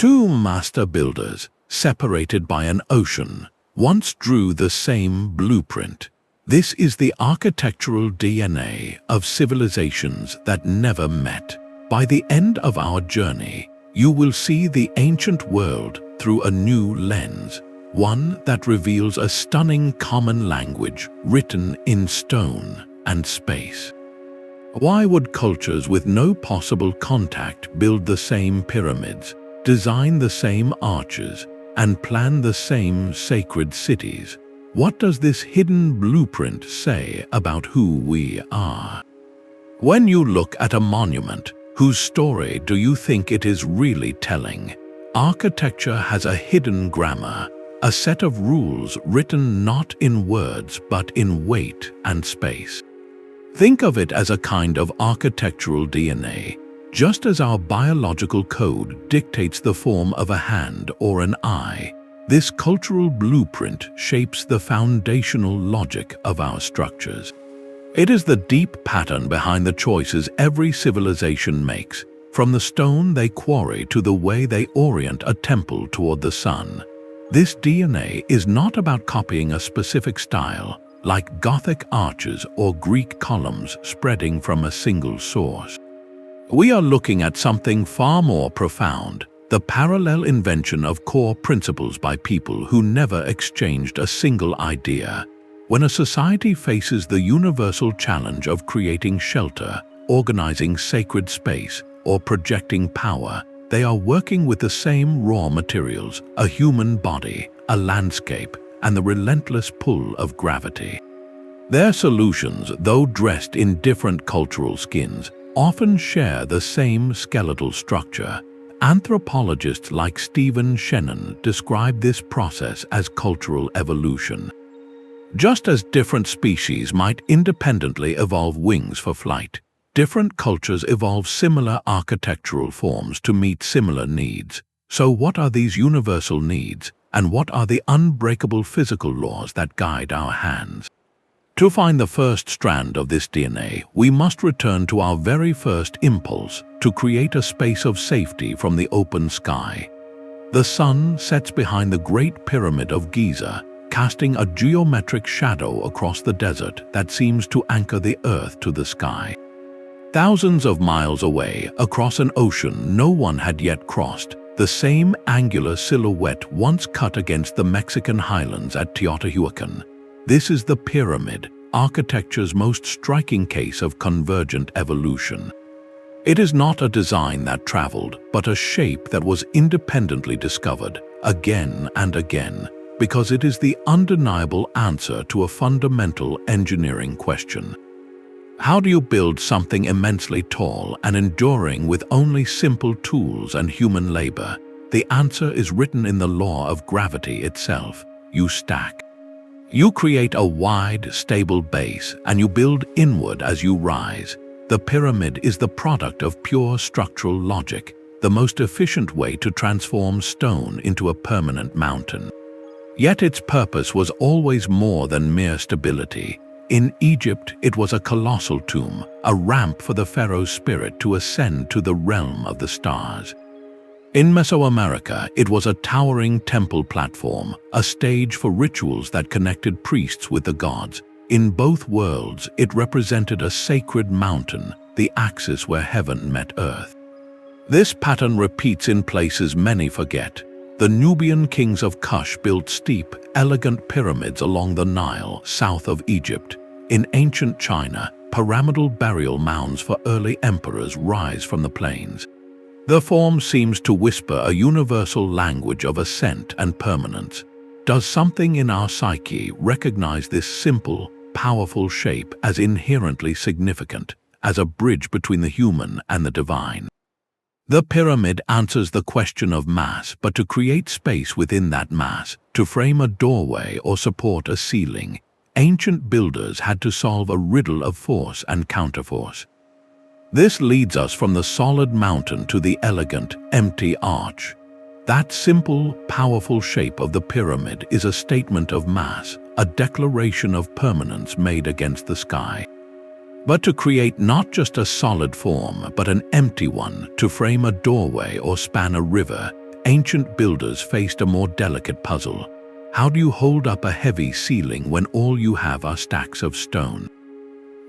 Two master builders, separated by an ocean, once drew the same blueprint. This is the architectural DNA of civilizations that never met. By the end of our journey, you will see the ancient world through a new lens, one that reveals a stunning common language written in stone and space. Why would cultures with no possible contact build the same pyramids, design the same arches, and plan the same sacred cities? What does this hidden blueprint say about who we are? When you look at a monument, whose story do you think it is really telling? Architecture has a hidden grammar, a set of rules written not in words but in weight and space. Think of it as a kind of architectural DNA. Just as our biological code dictates the form of a hand or an eye, this cultural blueprint shapes the foundational logic of our structures. It is the deep pattern behind the choices every civilization makes, from the stone they quarry to the way they orient a temple toward the sun. This DNA is not about copying a specific style, like Gothic arches or Greek columns spreading from a single source. We are looking at something far more profound, the parallel invention of core principles by people who never exchanged a single idea. When a society faces the universal challenge of creating shelter, organizing sacred space, or projecting power, they are working with the same raw materials, a human body, a landscape, and the relentless pull of gravity. Their solutions, though dressed in different cultural skins, often share the same skeletal structure. Anthropologists like Stephen Shannon describe this process as cultural evolution. Just as different species might independently evolve wings for flight, different cultures evolve similar architectural forms to meet similar needs. So what are these universal needs, and what are the unbreakable physical laws that guide our hands? To find the first strand of this DNA, we must return to our very first impulse, to create a space of safety from the open sky. The sun sets behind the Great Pyramid of Giza, casting a geometric shadow across the desert that seems to anchor the earth to the sky. Thousands of miles away, across an ocean no one had yet crossed, the same angular silhouette once cut against the Mexican highlands at Teotihuacan. This is the pyramid, architecture's most striking case of convergent evolution. It is not a design that traveled, but a shape that was independently discovered, again and again, because it is the undeniable answer to a fundamental engineering question. How do you build something immensely tall and enduring with only simple tools and human labor? The answer is written in the law of gravity itself. You stack. You create a wide, stable base, and you build inward as you rise. The pyramid is the product of pure structural logic, the most efficient way to transform stone into a permanent mountain. Yet its purpose was always more than mere stability. In Egypt, it was a colossal tomb, a ramp for the pharaoh's spirit to ascend to the realm of the stars. In Mesoamerica, it was a towering temple platform, a stage for rituals that connected priests with the gods. In both worlds, it represented a sacred mountain, the axis where heaven met earth. This pattern repeats in places many forget. The Nubian kings of Kush built steep, elegant pyramids along the Nile, south of Egypt. In ancient China, pyramidal burial mounds for early emperors rise from the plains. The form seems to whisper a universal language of ascent and permanence. Does something in our psyche recognize this simple, powerful shape as inherently significant, as a bridge between the human and the divine? The pyramid answers the question of mass, but to create space within that mass, to frame a doorway or support a ceiling, ancient builders had to solve a riddle of force and counterforce. This leads us from the solid mountain to the elegant, empty arch. That simple, powerful shape of the pyramid is a statement of mass, a declaration of permanence made against the sky. But to create not just a solid form, but an empty one, to frame a doorway or span a river, ancient builders faced a more delicate puzzle. How do you hold up a heavy ceiling when all you have are stacks of stone?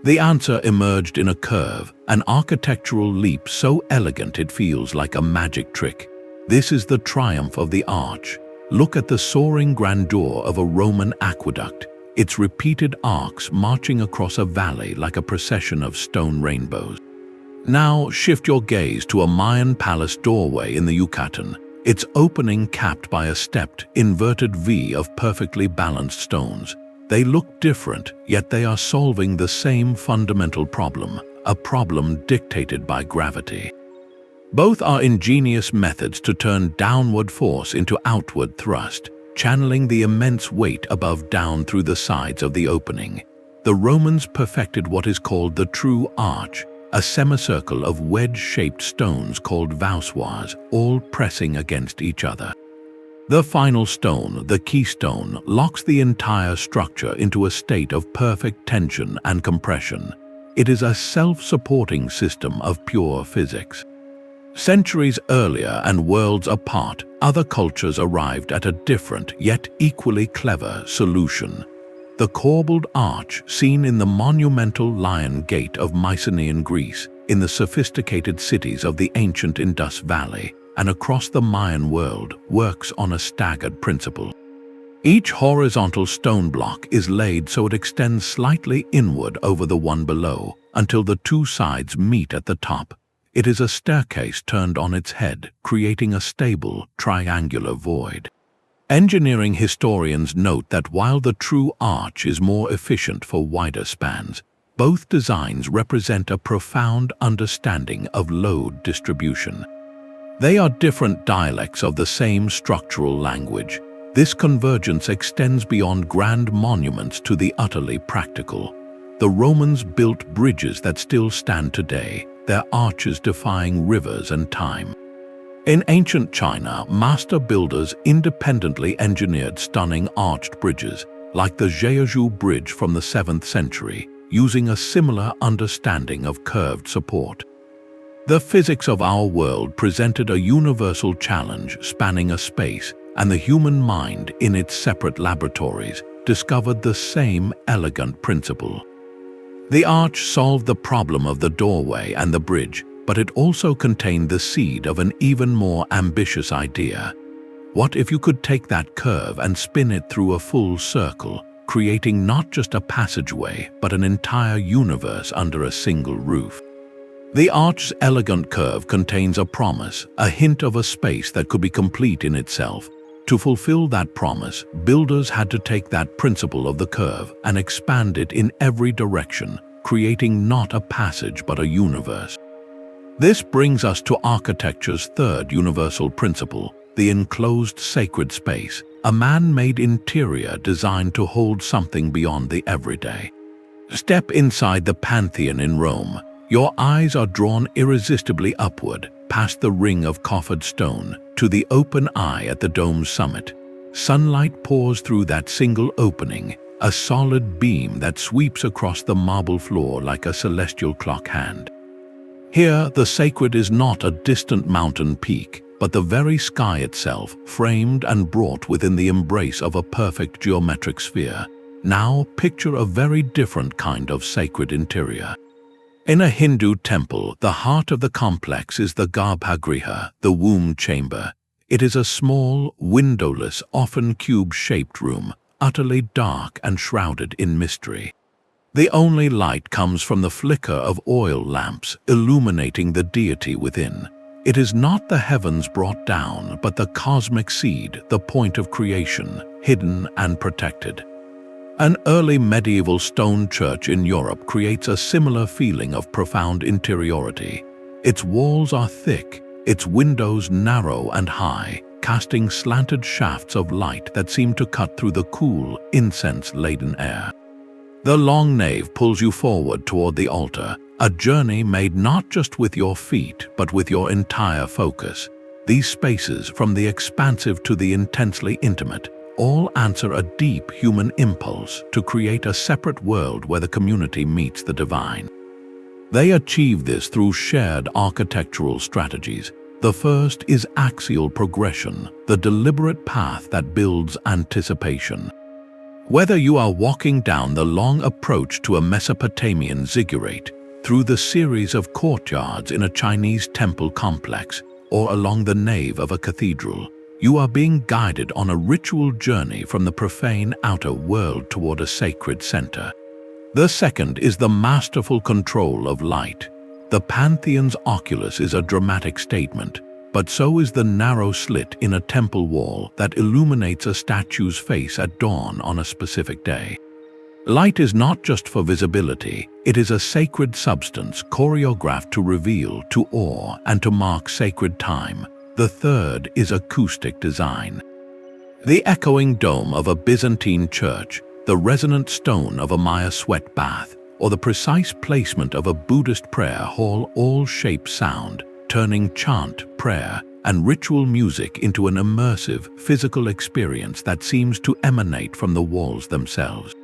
The answer emerged in a curve, an architectural leap so elegant it feels like a magic trick. This is the triumph of the arch. Look at the soaring grandeur of a Roman aqueduct, its repeated arcs marching across a valley like a procession of stone rainbows. Now shift your gaze to a Mayan palace doorway in the Yucatan, its opening capped by a stepped, inverted V of perfectly balanced stones. They look different, yet they are solving the same fundamental problem, a problem dictated by gravity. Both are ingenious methods to turn downward force into outward thrust, channeling the immense weight above down through the sides of the opening. The Romans perfected what is called the true arch, a semicircle of wedge-shaped stones called voussoirs, all pressing against each other. The final stone, the keystone, locks the entire structure into a state of perfect tension and compression. It is a self-supporting system of pure physics. Centuries earlier and worlds apart, other cultures arrived at a different yet equally clever solution. The corbelled arch seen in the monumental Lion Gate of Mycenaean Greece, in the sophisticated cities of the ancient Indus Valley, and across the Mayan world, works on a staggered principle. Each horizontal stone block is laid so it extends slightly inward over the one below, until the two sides meet at the top. It is a staircase turned on its head, creating a stable, triangular void. Engineering historians note that while the true arch is more efficient for wider spans, both designs represent a profound understanding of load distribution. They are different dialects of the same structural language. This convergence extends beyond grand monuments to the utterly practical. The Romans built bridges that still stand today, their arches defying rivers and time. In ancient China, master builders independently engineered stunning arched bridges, like the Jeju Bridge from the 7th century, using a similar understanding of curved support. The physics of our world presented a universal challenge spanning a space, and the human mind, in its separate laboratories, discovered the same elegant principle. The arch solved the problem of the doorway and the bridge, but it also contained the seed of an even more ambitious idea. What if you could take that curve and spin it through a full circle, creating not just a passageway, but an entire universe under a single roof? The arch's elegant curve contains a promise, a hint of a space that could be complete in itself. To fulfill that promise, builders had to take that principle of the curve and expand it in every direction, creating not a passage but a universe. This brings us to architecture's third universal principle, the enclosed sacred space, a man-made interior designed to hold something beyond the everyday. Step inside the Pantheon in Rome. Your eyes are drawn irresistibly upward, past the ring of coffered stone, to the open eye at the dome's summit. Sunlight pours through that single opening, a solid beam that sweeps across the marble floor like a celestial clock hand. Here, the sacred is not a distant mountain peak, but the very sky itself, framed and brought within the embrace of a perfect geometric sphere. Now, picture a very different kind of sacred interior. In a Hindu temple, the heart of the complex is the Garbhagriha, the womb chamber. It is a small, windowless, often cube-shaped room, utterly dark and shrouded in mystery. The only light comes from the flicker of oil lamps illuminating the deity within. It is not the heavens brought down, but the cosmic seed, the point of creation, hidden and protected. An early medieval stone church in Europe creates a similar feeling of profound interiority. Its walls are thick, its windows narrow and high, casting slanted shafts of light that seem to cut through the cool, incense-laden air. The long nave pulls you forward toward the altar, a journey made not just with your feet, but with your entire focus. These spaces, from the expansive to the intensely intimate, all answer a deep human impulse to create a separate world where the community meets the divine. They achieve this through shared architectural strategies. The first is axial progression, the deliberate path that builds anticipation. Whether you are walking down the long approach to a Mesopotamian ziggurat, through the series of courtyards in a Chinese temple complex, or along the nave of a cathedral, you are being guided on a ritual journey from the profane outer world toward a sacred center. The second is the masterful control of light. The Pantheon's oculus is a dramatic statement, but so is the narrow slit in a temple wall that illuminates a statue's face at dawn on a specific day. Light is not just for visibility, it is a sacred substance choreographed to reveal, to awe, and to mark sacred time. The third is acoustic design. The echoing dome of a Byzantine church, the resonant stone of a Maya sweat bath, or the precise placement of a Buddhist prayer hall all shape sound, turning chant, prayer, and ritual music into an immersive, physical experience that seems to emanate from the walls themselves.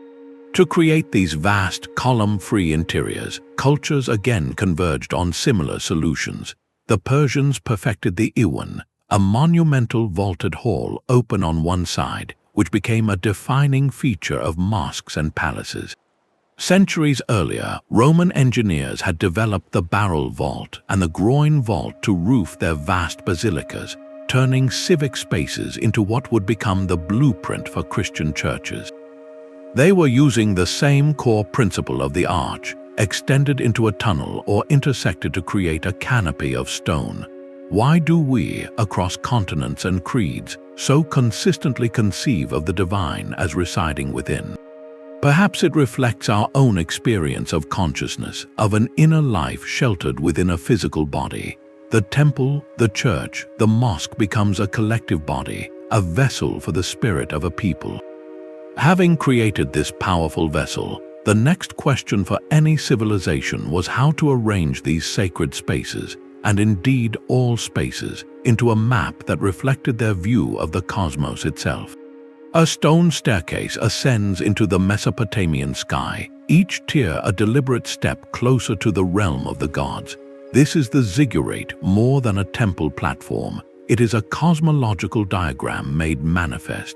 To create these vast, column-free interiors, cultures again converged on similar solutions. The Persians perfected the Iwan, a monumental vaulted hall open on one side, which became a defining feature of mosques and palaces. Centuries earlier, Roman engineers had developed the barrel vault and the groin vault to roof their vast basilicas, turning civic spaces into what would become the blueprint for Christian churches. They were using the same core principle of the arch, extended into a tunnel or intersected to create a canopy of stone. Why do we, across continents and creeds, so consistently conceive of the divine as residing within? Perhaps it reflects our own experience of consciousness, of an inner life sheltered within a physical body. The temple, the church, the mosque becomes a collective body, a vessel for the spirit of a people. Having created this powerful vessel, the next question for any civilization was how to arrange these sacred spaces, and indeed all spaces, into a map that reflected their view of the cosmos itself. A stone staircase ascends into the Mesopotamian sky, each tier a deliberate step closer to the realm of the gods. This is the ziggurat more than a temple platform. It is a cosmological diagram made manifest.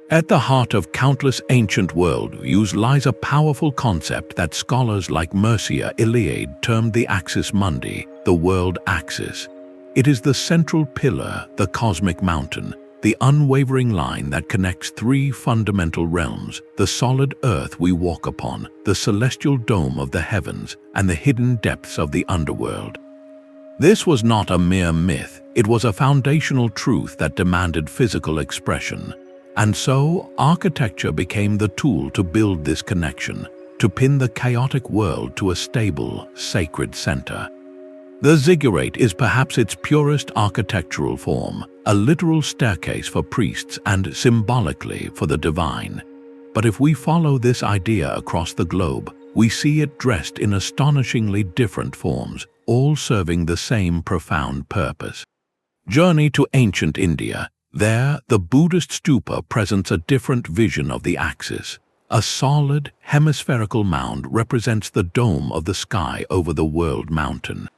At the heart of countless ancient worldviews lies a powerful concept that scholars like Mircea Eliade termed the Axis Mundi, the world axis. It is the central pillar, the cosmic mountain, the unwavering line that connects three fundamental realms: the solid earth we walk upon, the celestial dome of the heavens, and the hidden depths of the underworld. This was not a mere myth, it was a foundational truth that demanded physical expression. And so, architecture became the tool to build this connection, to pin the chaotic world to a stable, sacred center. The ziggurat is perhaps its purest architectural form, a literal staircase for priests and, symbolically, for the divine. But if we follow this idea across the globe, we see it dressed in astonishingly different forms, all serving the same profound purpose. Journey to ancient India. There, the Buddhist stupa presents a different vision of the axis. A solid, hemispherical mound represents the dome of the sky over the world mountain.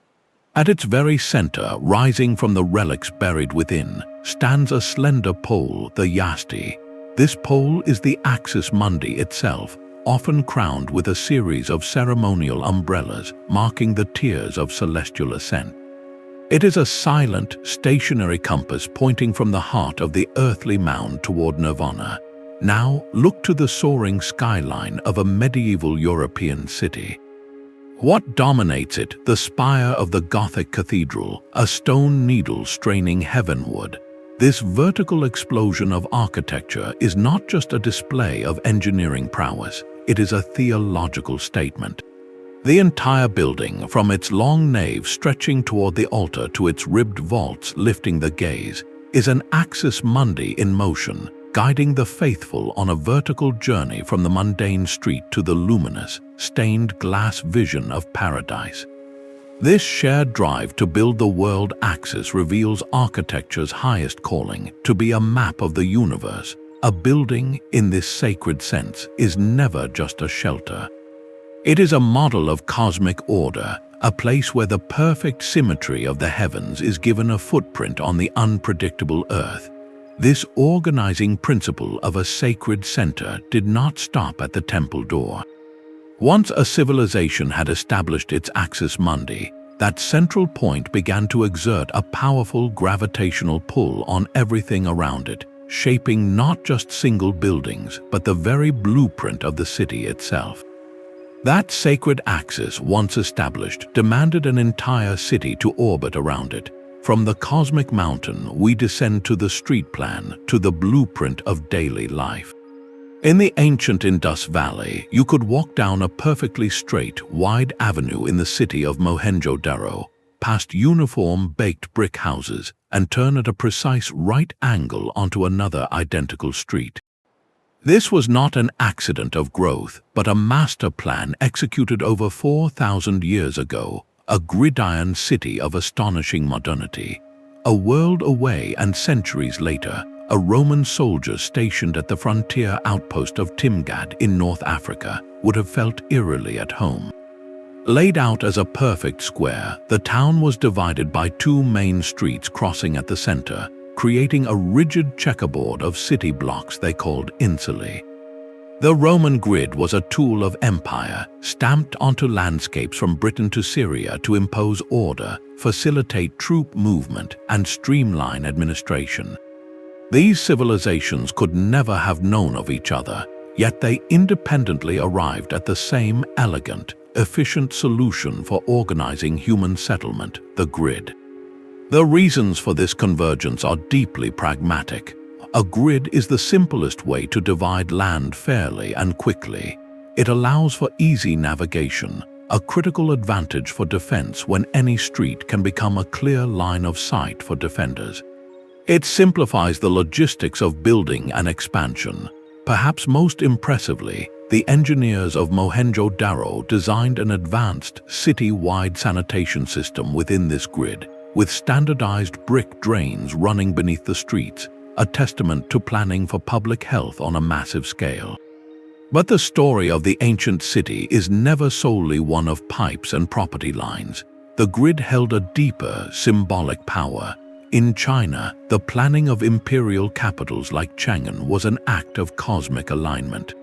At its very center, rising from the relics buried within, stands a slender pole, the yasti. This pole is the Axis Mundi itself, often crowned with a series of ceremonial umbrellas marking the tiers of celestial ascent. It is a silent, stationary compass pointing from the heart of the earthly mound toward nirvana. Now, look to the soaring skyline of a medieval European city. What dominates it? The spire of the Gothic cathedral, a stone needle straining heavenward. This vertical explosion of architecture is not just a display of engineering prowess, it is a theological statement. The entire building, from its long nave stretching toward the altar to its ribbed vaults lifting the gaze, is an Axis Mundi in motion, guiding the faithful on a vertical journey from the mundane street to the luminous, stained glass vision of paradise. This shared drive to build the world axis reveals architecture's highest calling, to be a map of the universe. A building, in this sacred sense, is never just a shelter. It is a model of cosmic order, a place where the perfect symmetry of the heavens is given a footprint on the unpredictable earth. This organizing principle of a sacred center did not stop at the temple door. Once a civilization had established its Axis Mundi, that central point began to exert a powerful gravitational pull on everything around it, shaping not just single buildings, but the very blueprint of the city itself. That sacred axis, once established, demanded an entire city to orbit around it. From the cosmic mountain, we descend to the street plan, to the blueprint of daily life. In the ancient Indus Valley, you could walk down a perfectly straight, wide avenue in the city of Mohenjo-Daro, past uniform baked brick houses, and turn at a precise right angle onto another identical street. This was not an accident of growth, but a master plan executed over 4,000 years ago, a gridiron city of astonishing modernity. A world away and centuries later, a Roman soldier stationed at the frontier outpost of Timgad in North Africa would have felt eerily at home. Laid out as a perfect square, the town was divided by two main streets crossing at the center, creating a rigid checkerboard of city blocks they called insulae. The Roman grid was a tool of empire, stamped onto landscapes from Britain to Syria to impose order, facilitate troop movement, and streamline administration. These civilizations could never have known of each other, yet they independently arrived at the same elegant, efficient solution for organizing human settlement, the grid. The reasons for this convergence are deeply pragmatic. A grid is the simplest way to divide land fairly and quickly. It allows for easy navigation, a critical advantage for defense when any street can become a clear line of sight for defenders. It simplifies the logistics of building and expansion. Perhaps most impressively, the engineers of Mohenjo-Daro designed an advanced city-wide sanitation system within this grid, with standardized brick drains running beneath the streets, a testament to planning for public health on a massive scale. But the story of the ancient city is never solely one of pipes and property lines. The grid held a deeper, symbolic power. In China, the planning of imperial capitals like Chang'an was an act of cosmic alignment.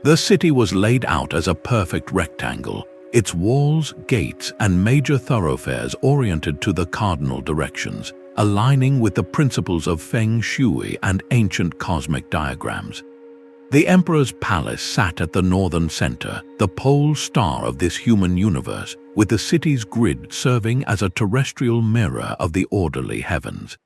The city was laid out as a perfect rectangle, its walls, gates, and major thoroughfares oriented to the cardinal directions, aligning with the principles of Feng Shui and ancient cosmic diagrams. The emperor's palace sat at the northern center, the pole star of this human universe, with the city's grid serving as a terrestrial mirror of the orderly heavens.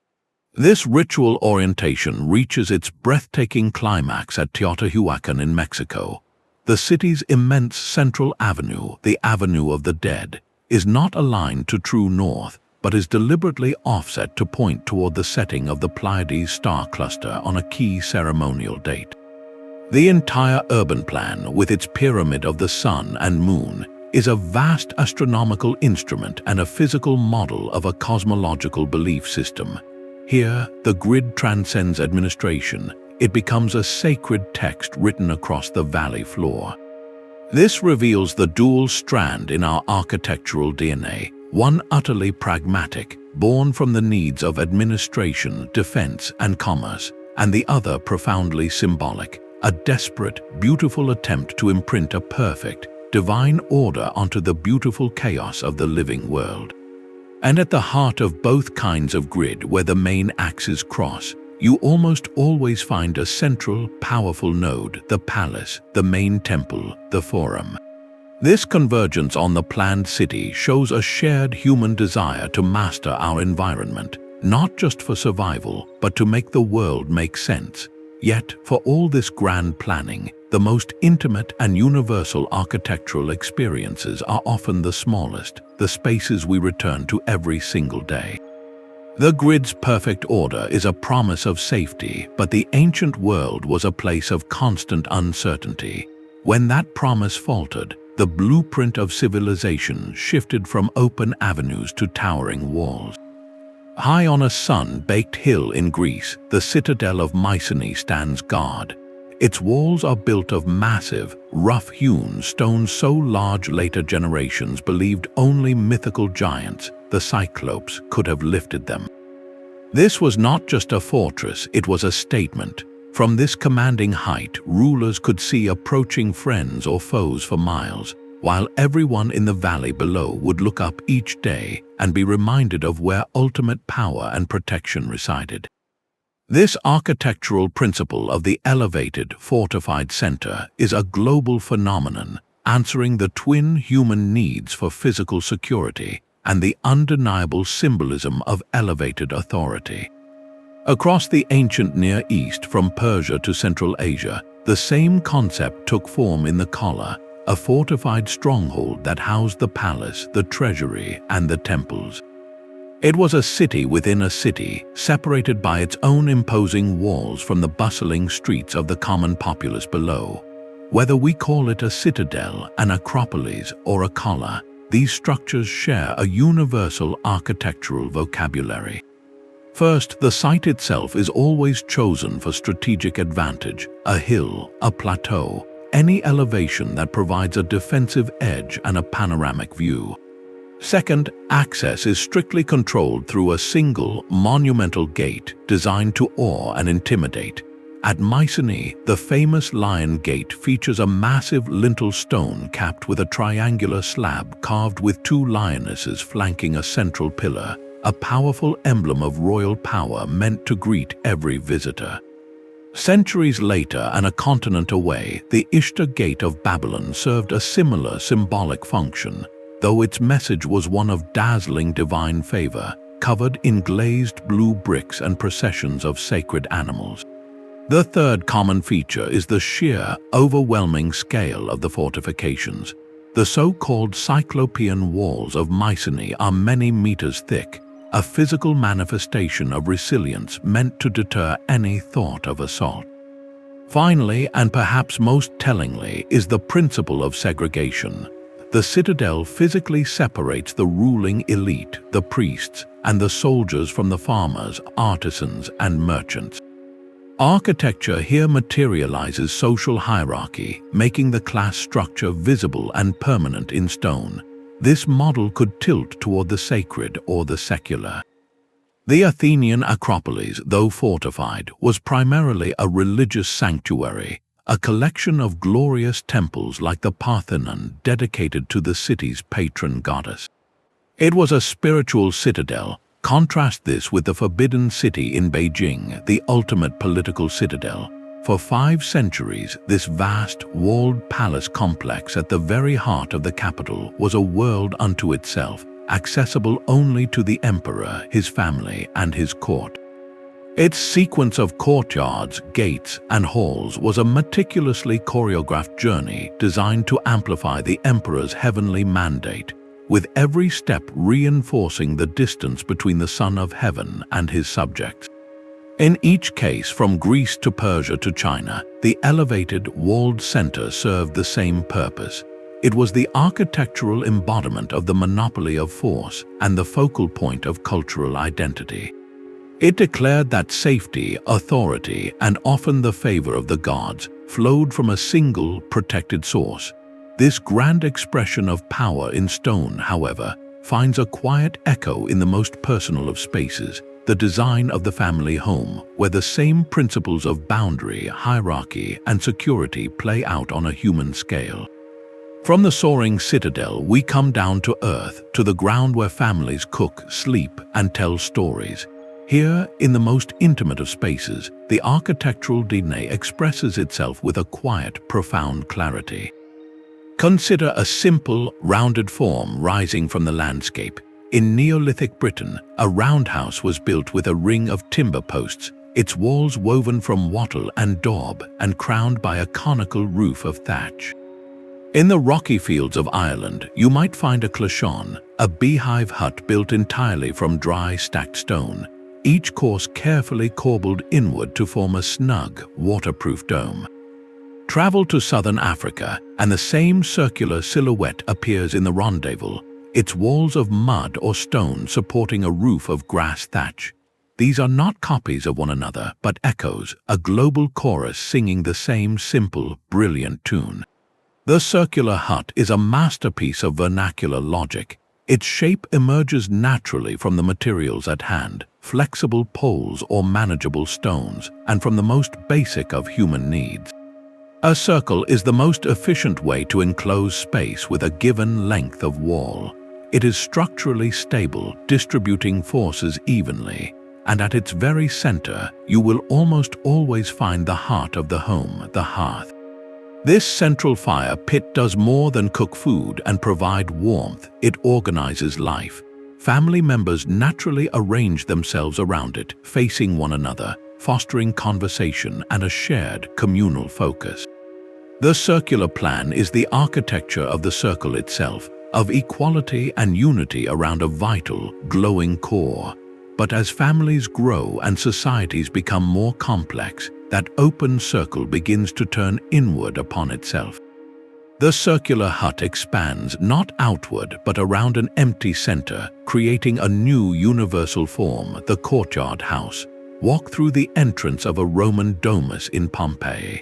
This ritual orientation reaches its breathtaking climax at Teotihuacan in Mexico. The city's immense central avenue, the Avenue of the Dead, is not aligned to true north, but is deliberately offset to point toward the setting of the Pleiades star cluster on a key ceremonial date. The entire urban plan, with its pyramid of the sun and moon, is a vast astronomical instrument and a physical model of a cosmological belief system. Here, the grid transcends administration. It becomes a sacred text written across the valley floor. This reveals the dual strand in our architectural DNA, one utterly pragmatic, born from the needs of administration, defense, and commerce, and the other profoundly symbolic, a desperate, beautiful attempt to imprint a perfect, divine order onto the beautiful chaos of the living world. And at the heart of both kinds of grid, where the main axes cross, you almost always find a central, powerful node, the palace, the main temple, the forum. This convergence on the planned city shows a shared human desire to master our environment, not just for survival, but to make the world make sense. Yet, for all this grand planning, the most intimate and universal architectural experiences are often the smallest, the spaces we return to every single day. The grid's perfect order is a promise of safety, but the ancient world was a place of constant uncertainty. When that promise faltered, the blueprint of civilization shifted from open avenues to towering walls. High on a sun-baked hill in Greece, the citadel of Mycenae stands guard. Its walls are built of massive, rough-hewn stones so large later generations believed only mythical giants, the Cyclopes, could have lifted them. This was not just a fortress, it was a statement. From this commanding height, rulers could see approaching friends or foes for miles, while everyone in the valley below would look up each day and be reminded of where ultimate power and protection resided. This architectural principle of the elevated, fortified center is a global phenomenon, answering the twin human needs for physical security and the undeniable symbolism of elevated authority. Across the ancient Near East, from Persia to Central Asia, the same concept took form in the Kala, a fortified stronghold that housed the palace, the treasury, and the temples. It was a city within a city, separated by its own imposing walls from the bustling streets of the common populace below. Whether we call it a citadel, an acropolis, or a kala, these structures share a universal architectural vocabulary. First, the site itself is always chosen for strategic advantage: a hill, a plateau, any elevation that provides a defensive edge and a panoramic view. Second, access is strictly controlled through a single, monumental gate designed to awe and intimidate. At Mycenae, the famous Lion Gate features a massive lintel stone capped with a triangular slab carved with two lionesses flanking a central pillar, a powerful emblem of royal power meant to greet every visitor. Centuries later and a continent away, the Ishtar Gate of Babylon served a similar symbolic function, though its message was one of dazzling divine favor, covered in glazed blue bricks and processions of sacred animals. The third common feature is the sheer, overwhelming scale of the fortifications. The so-called Cyclopean walls of Mycenae are many meters thick, a physical manifestation of resilience meant to deter any thought of assault. Finally, and perhaps most tellingly, is the principle of segregation. The citadel physically separates the ruling elite, the priests, and the soldiers from the farmers, artisans, and merchants. Architecture here materializes social hierarchy, making the class structure visible and permanent in stone. This model could tilt toward the sacred or the secular. The Athenian Acropolis, though fortified, was primarily a religious sanctuary, a collection of glorious temples like the Parthenon dedicated to the city's patron goddess. It was a spiritual citadel. Contrast this with the Forbidden City in Beijing, the ultimate political citadel. For 5 centuries, this vast, walled palace complex at the very heart of the capital was a world unto itself, accessible only to the emperor, his family, and his court. Its sequence of courtyards, gates, and halls was a meticulously choreographed journey designed to amplify the emperor's heavenly mandate, with every step reinforcing the distance between the Son of Heaven and his subjects. In each case, from Greece to Persia to China, the elevated, walled center served the same purpose. It was the architectural embodiment of the monopoly of force and the focal point of cultural identity. It declared that safety, authority, and often the favor of the gods flowed from a single, protected source. This grand expression of power in stone, however, finds a quiet echo in the most personal of spaces, the design of the family home, where the same principles of boundary, hierarchy, and security play out on a human scale. From the soaring citadel, we come down to earth, to the ground where families cook, sleep, and tell stories. Here, in the most intimate of spaces, the architectural DNA expresses itself with a quiet, profound clarity. Consider a simple, rounded form rising from the landscape. In Neolithic Britain, a roundhouse was built with a ring of timber posts, its walls woven from wattle and daub and crowned by a conical roof of thatch. In the rocky fields of Ireland, you might find a clachon, a beehive hut built entirely from dry, stacked stone, each course carefully corbelled inward to form a snug, waterproof dome. Travel to southern Africa, and the same circular silhouette appears in the rendezvous, its walls of mud or stone supporting a roof of grass thatch. These are not copies of one another, but echoes, a global chorus singing the same simple, brilliant tune. The circular hut is a masterpiece of vernacular logic. Its shape emerges naturally from the materials at hand, flexible poles or manageable stones, and from the most basic of human needs. A circle is the most efficient way to enclose space with a given length of wall. It is structurally stable, distributing forces evenly, and at its very center, you will almost always find the heart of the home, the hearth. This central fire pit does more than cook food and provide warmth. It organizes life. Family members naturally arrange themselves around it, facing one another, fostering conversation and a shared communal focus. The circular plan is the architecture of the circle itself, of equality and unity around a vital, glowing core. But as families grow and societies become more complex, that open circle begins to turn inward upon itself. The circular hut expands not outward but around an empty center, creating a new universal form, the courtyard house. Walk through the entrance of a Roman domus in Pompeii.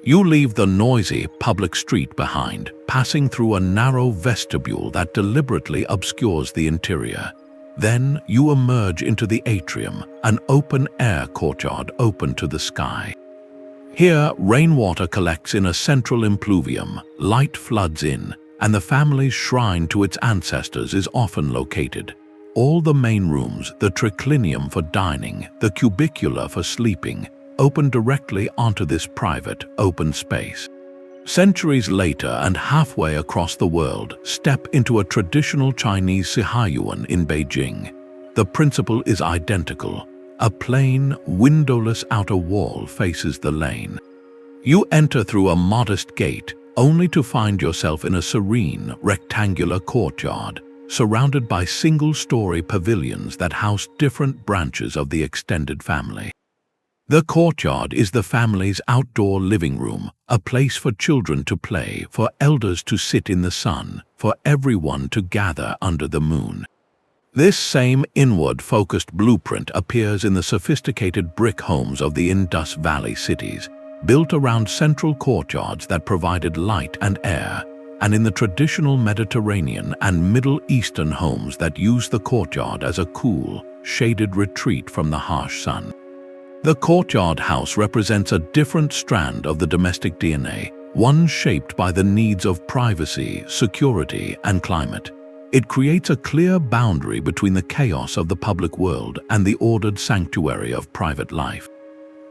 You leave the noisy public street behind, passing through a narrow vestibule that deliberately obscures the interior. Then you emerge into the atrium, an open-air courtyard open to the sky. Here, rainwater collects in a central impluvium, light floods in, and the family's shrine to its ancestors is often located. All the main rooms, the triclinium for dining, the cubicula for sleeping, open directly onto this private, open space. Centuries later and halfway across the world, step into a traditional Chinese sihayuan in Beijing. The principle is identical. A plain, windowless outer wall faces the lane. You enter through a modest gate, only to find yourself in a serene, rectangular courtyard, surrounded by single-story pavilions that house different branches of the extended family. The courtyard is the family's outdoor living room, a place for children to play, for elders to sit in the sun, for everyone to gather under the moon. This same inward-focused blueprint appears in the sophisticated brick homes of the Indus Valley cities, built around central courtyards that provided light and air, and in the traditional Mediterranean and Middle Eastern homes that use the courtyard as a cool, shaded retreat from the harsh sun. The courtyard house represents a different strand of the domestic DNA, one shaped by the needs of privacy, security, and climate. It creates a clear boundary between the chaos of the public world and the ordered sanctuary of private life.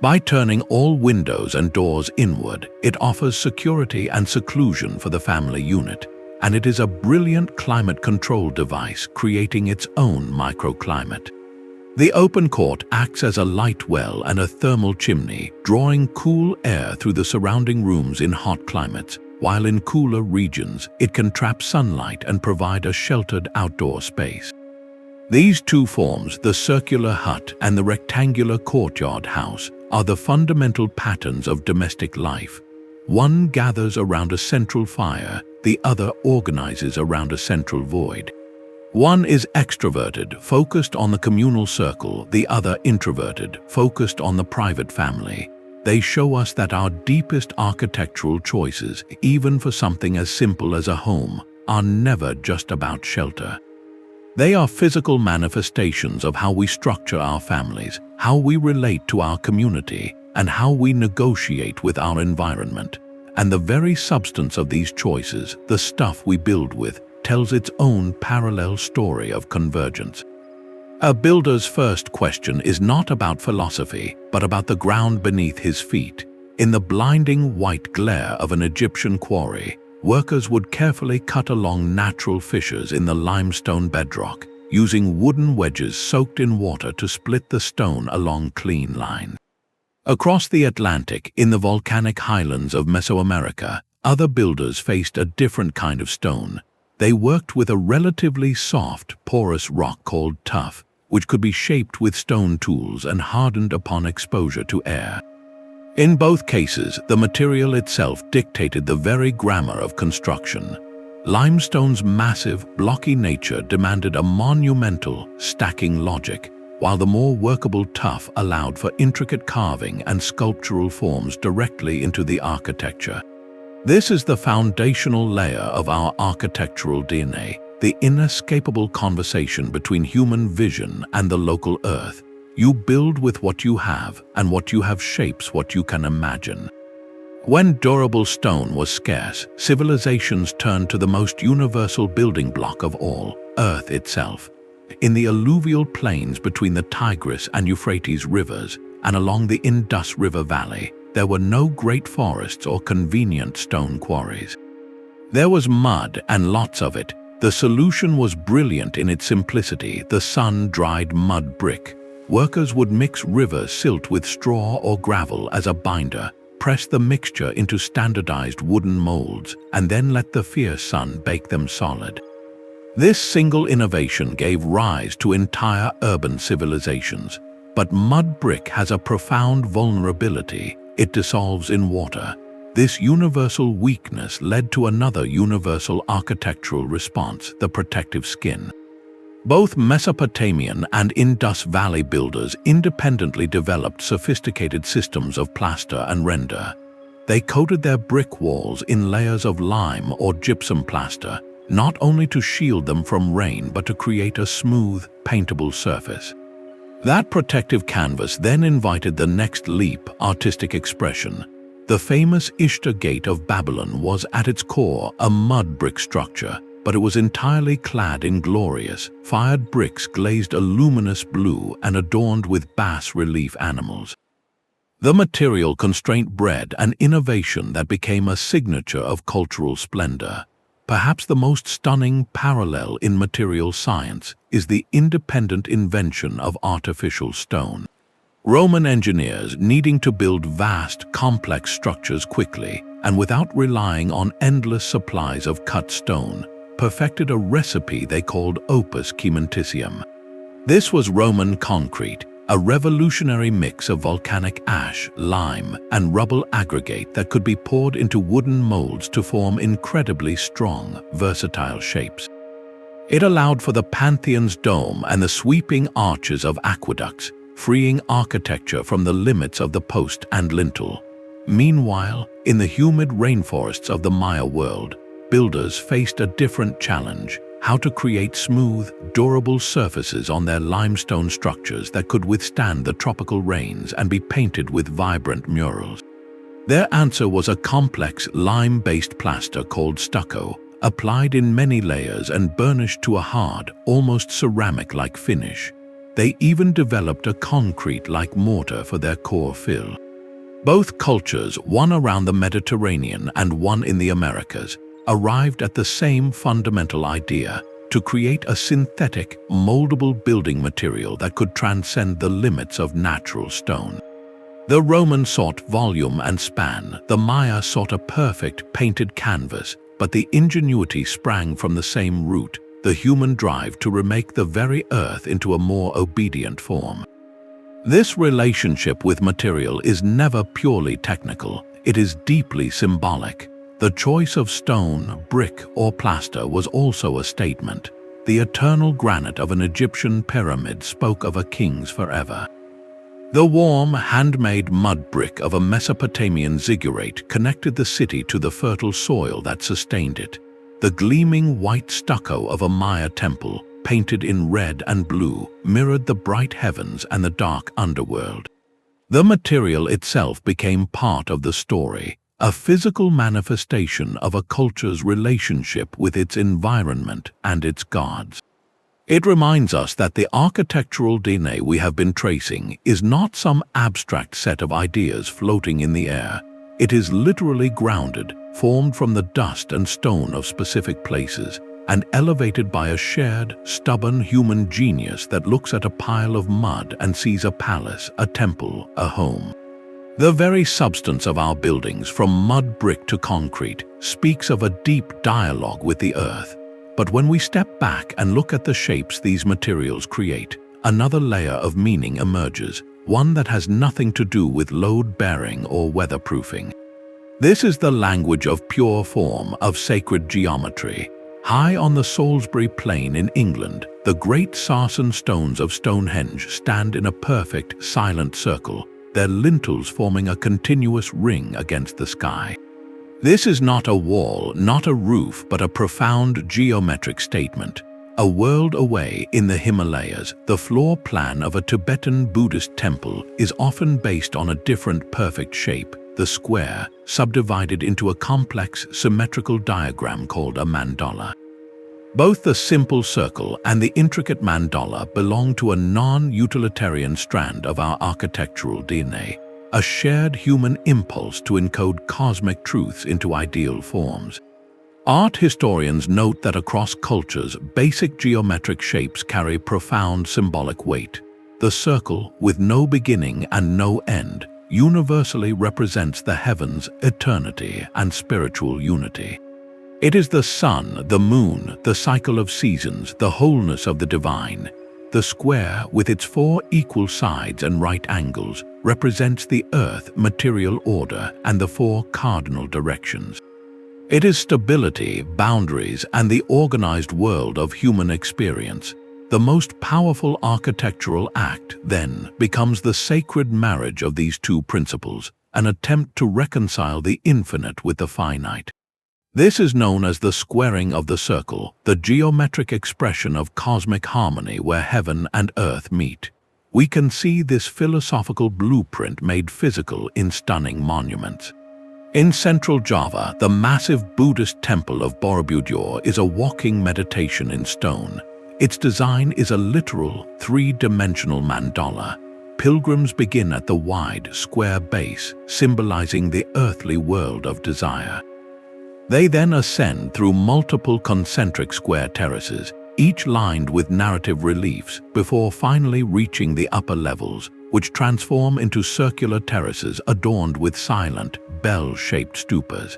By turning all windows and doors inward, it offers security and seclusion for the family unit, and it is a brilliant climate control device creating its own microclimate. The open court acts as a light well and a thermal chimney, drawing cool air through the surrounding rooms in hot climates, while in cooler regions it can trap sunlight and provide a sheltered outdoor space. These two forms, the circular hut and the rectangular courtyard house, are the fundamental patterns of domestic life. One gathers around a central fire, the other organizes around a central void. One is extroverted, focused on the communal circle, the other introverted, focused on the private family. They show us that our deepest architectural choices, even for something as simple as a home, are never just about shelter. They are physical manifestations of how we structure our families, how we relate to our community, and how we negotiate with our environment. And the very substance of these choices, the stuff we build with, tells its own parallel story of convergence. A builder's first question is not about philosophy, but about the ground beneath his feet. In the blinding white glare of an Egyptian quarry, workers would carefully cut along natural fissures in the limestone bedrock, using wooden wedges soaked in water to split the stone along clean lines. Across the Atlantic, in the volcanic highlands of Mesoamerica, other builders faced a different kind of stone. They worked with a relatively soft, porous rock called tuff, which could be shaped with stone tools and hardened upon exposure to air. In both cases, the material itself dictated the very grammar of construction. Limestone's massive, blocky nature demanded a monumental, stacking logic, while the more workable tuff allowed for intricate carving and sculptural forms directly into the architecture. This is the foundational layer of our architectural DNA, the inescapable conversation between human vision and the local earth. You build with what you have, and what you have shapes what you can imagine. When durable stone was scarce, civilizations turned to the most universal building block of all, Earth itself. In the alluvial plains between the Tigris and Euphrates rivers, and along the Indus River Valley, there were no great forests or convenient stone quarries. There was mud, and lots of it. The solution was brilliant in its simplicity: the sun-dried mud brick. Workers would mix river silt with straw or gravel as a binder, press the mixture into standardized wooden molds, and then let the fierce sun bake them solid. This single innovation gave rise to entire urban civilizations. But mud brick has a profound vulnerability: it dissolves in water. This universal weakness led to another universal architectural response: the protective skin. Both Mesopotamian and Indus Valley builders independently developed sophisticated systems of plaster and render. They coated their brick walls in layers of lime or gypsum plaster, not only to shield them from rain but to create a smooth, paintable surface. That protective canvas then invited the next leap: artistic expression. The famous Ishtar Gate of Babylon was at its core a mud brick structure, but it was entirely clad in glorious, fired bricks glazed a luminous blue and adorned with bas-relief animals. The material constraint bred an innovation that became a signature of cultural splendor. Perhaps the most stunning parallel in material science is the independent invention of artificial stone. Roman engineers, needing to build vast, complex structures quickly and without relying on endless supplies of cut stone, perfected a recipe they called opus cementitium. This was Roman concrete, a revolutionary mix of volcanic ash, lime, and rubble aggregate that could be poured into wooden molds to form incredibly strong, versatile shapes. It allowed for the Pantheon's dome and the sweeping arches of aqueducts, freeing architecture from the limits of the post and lintel. Meanwhile, in the humid rainforests of the Maya world, builders faced a different challenge: how to create smooth, durable surfaces on their limestone structures that could withstand the tropical rains and be painted with vibrant murals. Their answer was a complex lime-based plaster called stucco, applied in many layers and burnished to a hard, almost ceramic-like finish. They even developed a concrete-like mortar for their core fill. Both cultures, one around the Mediterranean and one in the Americas, arrived at the same fundamental idea: to create a synthetic, moldable building material that could transcend the limits of natural stone. The Roman sought volume and span, the Maya sought a perfect, painted canvas, but the ingenuity sprang from the same root: the human drive to remake the very earth into a more obedient form. This relationship with material is never purely technical, it is deeply symbolic. The choice of stone, brick, or plaster was also a statement. The eternal granite of an Egyptian pyramid spoke of a king's forever. The warm, handmade mud brick of a Mesopotamian ziggurat connected the city to the fertile soil that sustained it. The gleaming white stucco of a Maya temple, painted in red and blue, mirrored the bright heavens and the dark underworld. The material itself became part of the story, a physical manifestation of a culture's relationship with its environment and its gods. It reminds us that the architectural DNA we have been tracing is not some abstract set of ideas floating in the air. It is literally grounded, formed from the dust and stone of specific places, and elevated by a shared, stubborn human genius that looks at a pile of mud and sees a palace, a temple, a home. The very substance of our buildings, from mud brick to concrete, speaks of a deep dialogue with the earth. But when we step back and look at the shapes these materials create, another layer of meaning emerges, one that has nothing to do with load-bearing or weatherproofing. This is the language of pure form, of sacred geometry. High on the Salisbury Plain in England, the great Sarsen stones of Stonehenge stand in a perfect, silent circle, their lintels forming a continuous ring against the sky. This is not a wall, not a roof, but a profound geometric statement. A world away in the Himalayas, the floor plan of a Tibetan Buddhist temple is often based on a different perfect shape, the square, subdivided into a complex symmetrical diagram called a mandala. Both the simple circle and the intricate mandala belong to a non-utilitarian strand of our architectural DNA, a shared human impulse to encode cosmic truths into ideal forms. Art historians note that across cultures, basic geometric shapes carry profound symbolic weight. The circle, with no beginning and no end, universally represents the heavens, eternity, and spiritual unity. It is the sun, the moon, the cycle of seasons, the wholeness of the divine. The square, with its 4 equal sides and right angles, represents the earth, material order, and the 4 cardinal directions. It is stability, boundaries, and the organized world of human experience. The most powerful architectural act, then, becomes the sacred marriage of these two principles, an attempt to reconcile the infinite with the finite. This is known as the squaring of the circle, the geometric expression of cosmic harmony where heaven and earth meet. We can see this philosophical blueprint made physical in stunning monuments. In central Java, the massive Buddhist temple of Borobudur is a walking meditation in stone. Its design is a literal, 3-dimensional mandala. Pilgrims begin at the wide, square base, symbolizing the earthly world of desire. They then ascend through multiple concentric square terraces, each lined with narrative reliefs, before finally reaching the upper levels, which transform into circular terraces adorned with silent, bell-shaped stupas.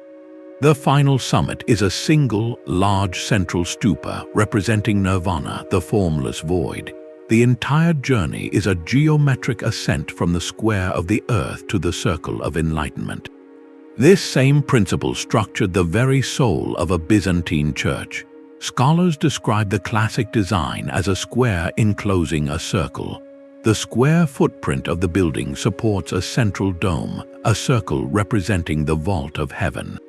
The final summit is a single, large central stupa representing nirvana, the formless void. The entire journey is a geometric ascent from the square of the earth to the circle of enlightenment. This same principle structured the very soul of a Byzantine church. Scholars describe the classic design as a square enclosing a circle. The square footprint of the building supports a central dome, a circle representing the vault of heaven.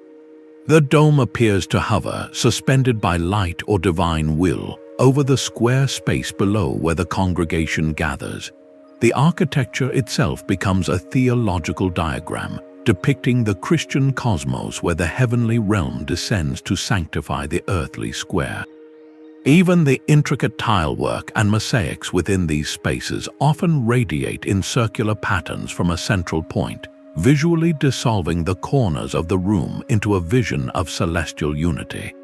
The dome appears to hover, suspended by light or divine will, over the square space below where the congregation gathers. The architecture itself becomes a theological diagram, depicting the Christian cosmos where the heavenly realm descends to sanctify the earthly square. Even the intricate tilework and mosaics within these spaces often radiate in circular patterns from a central point, visually dissolving the corners of the room into a vision of celestial unity.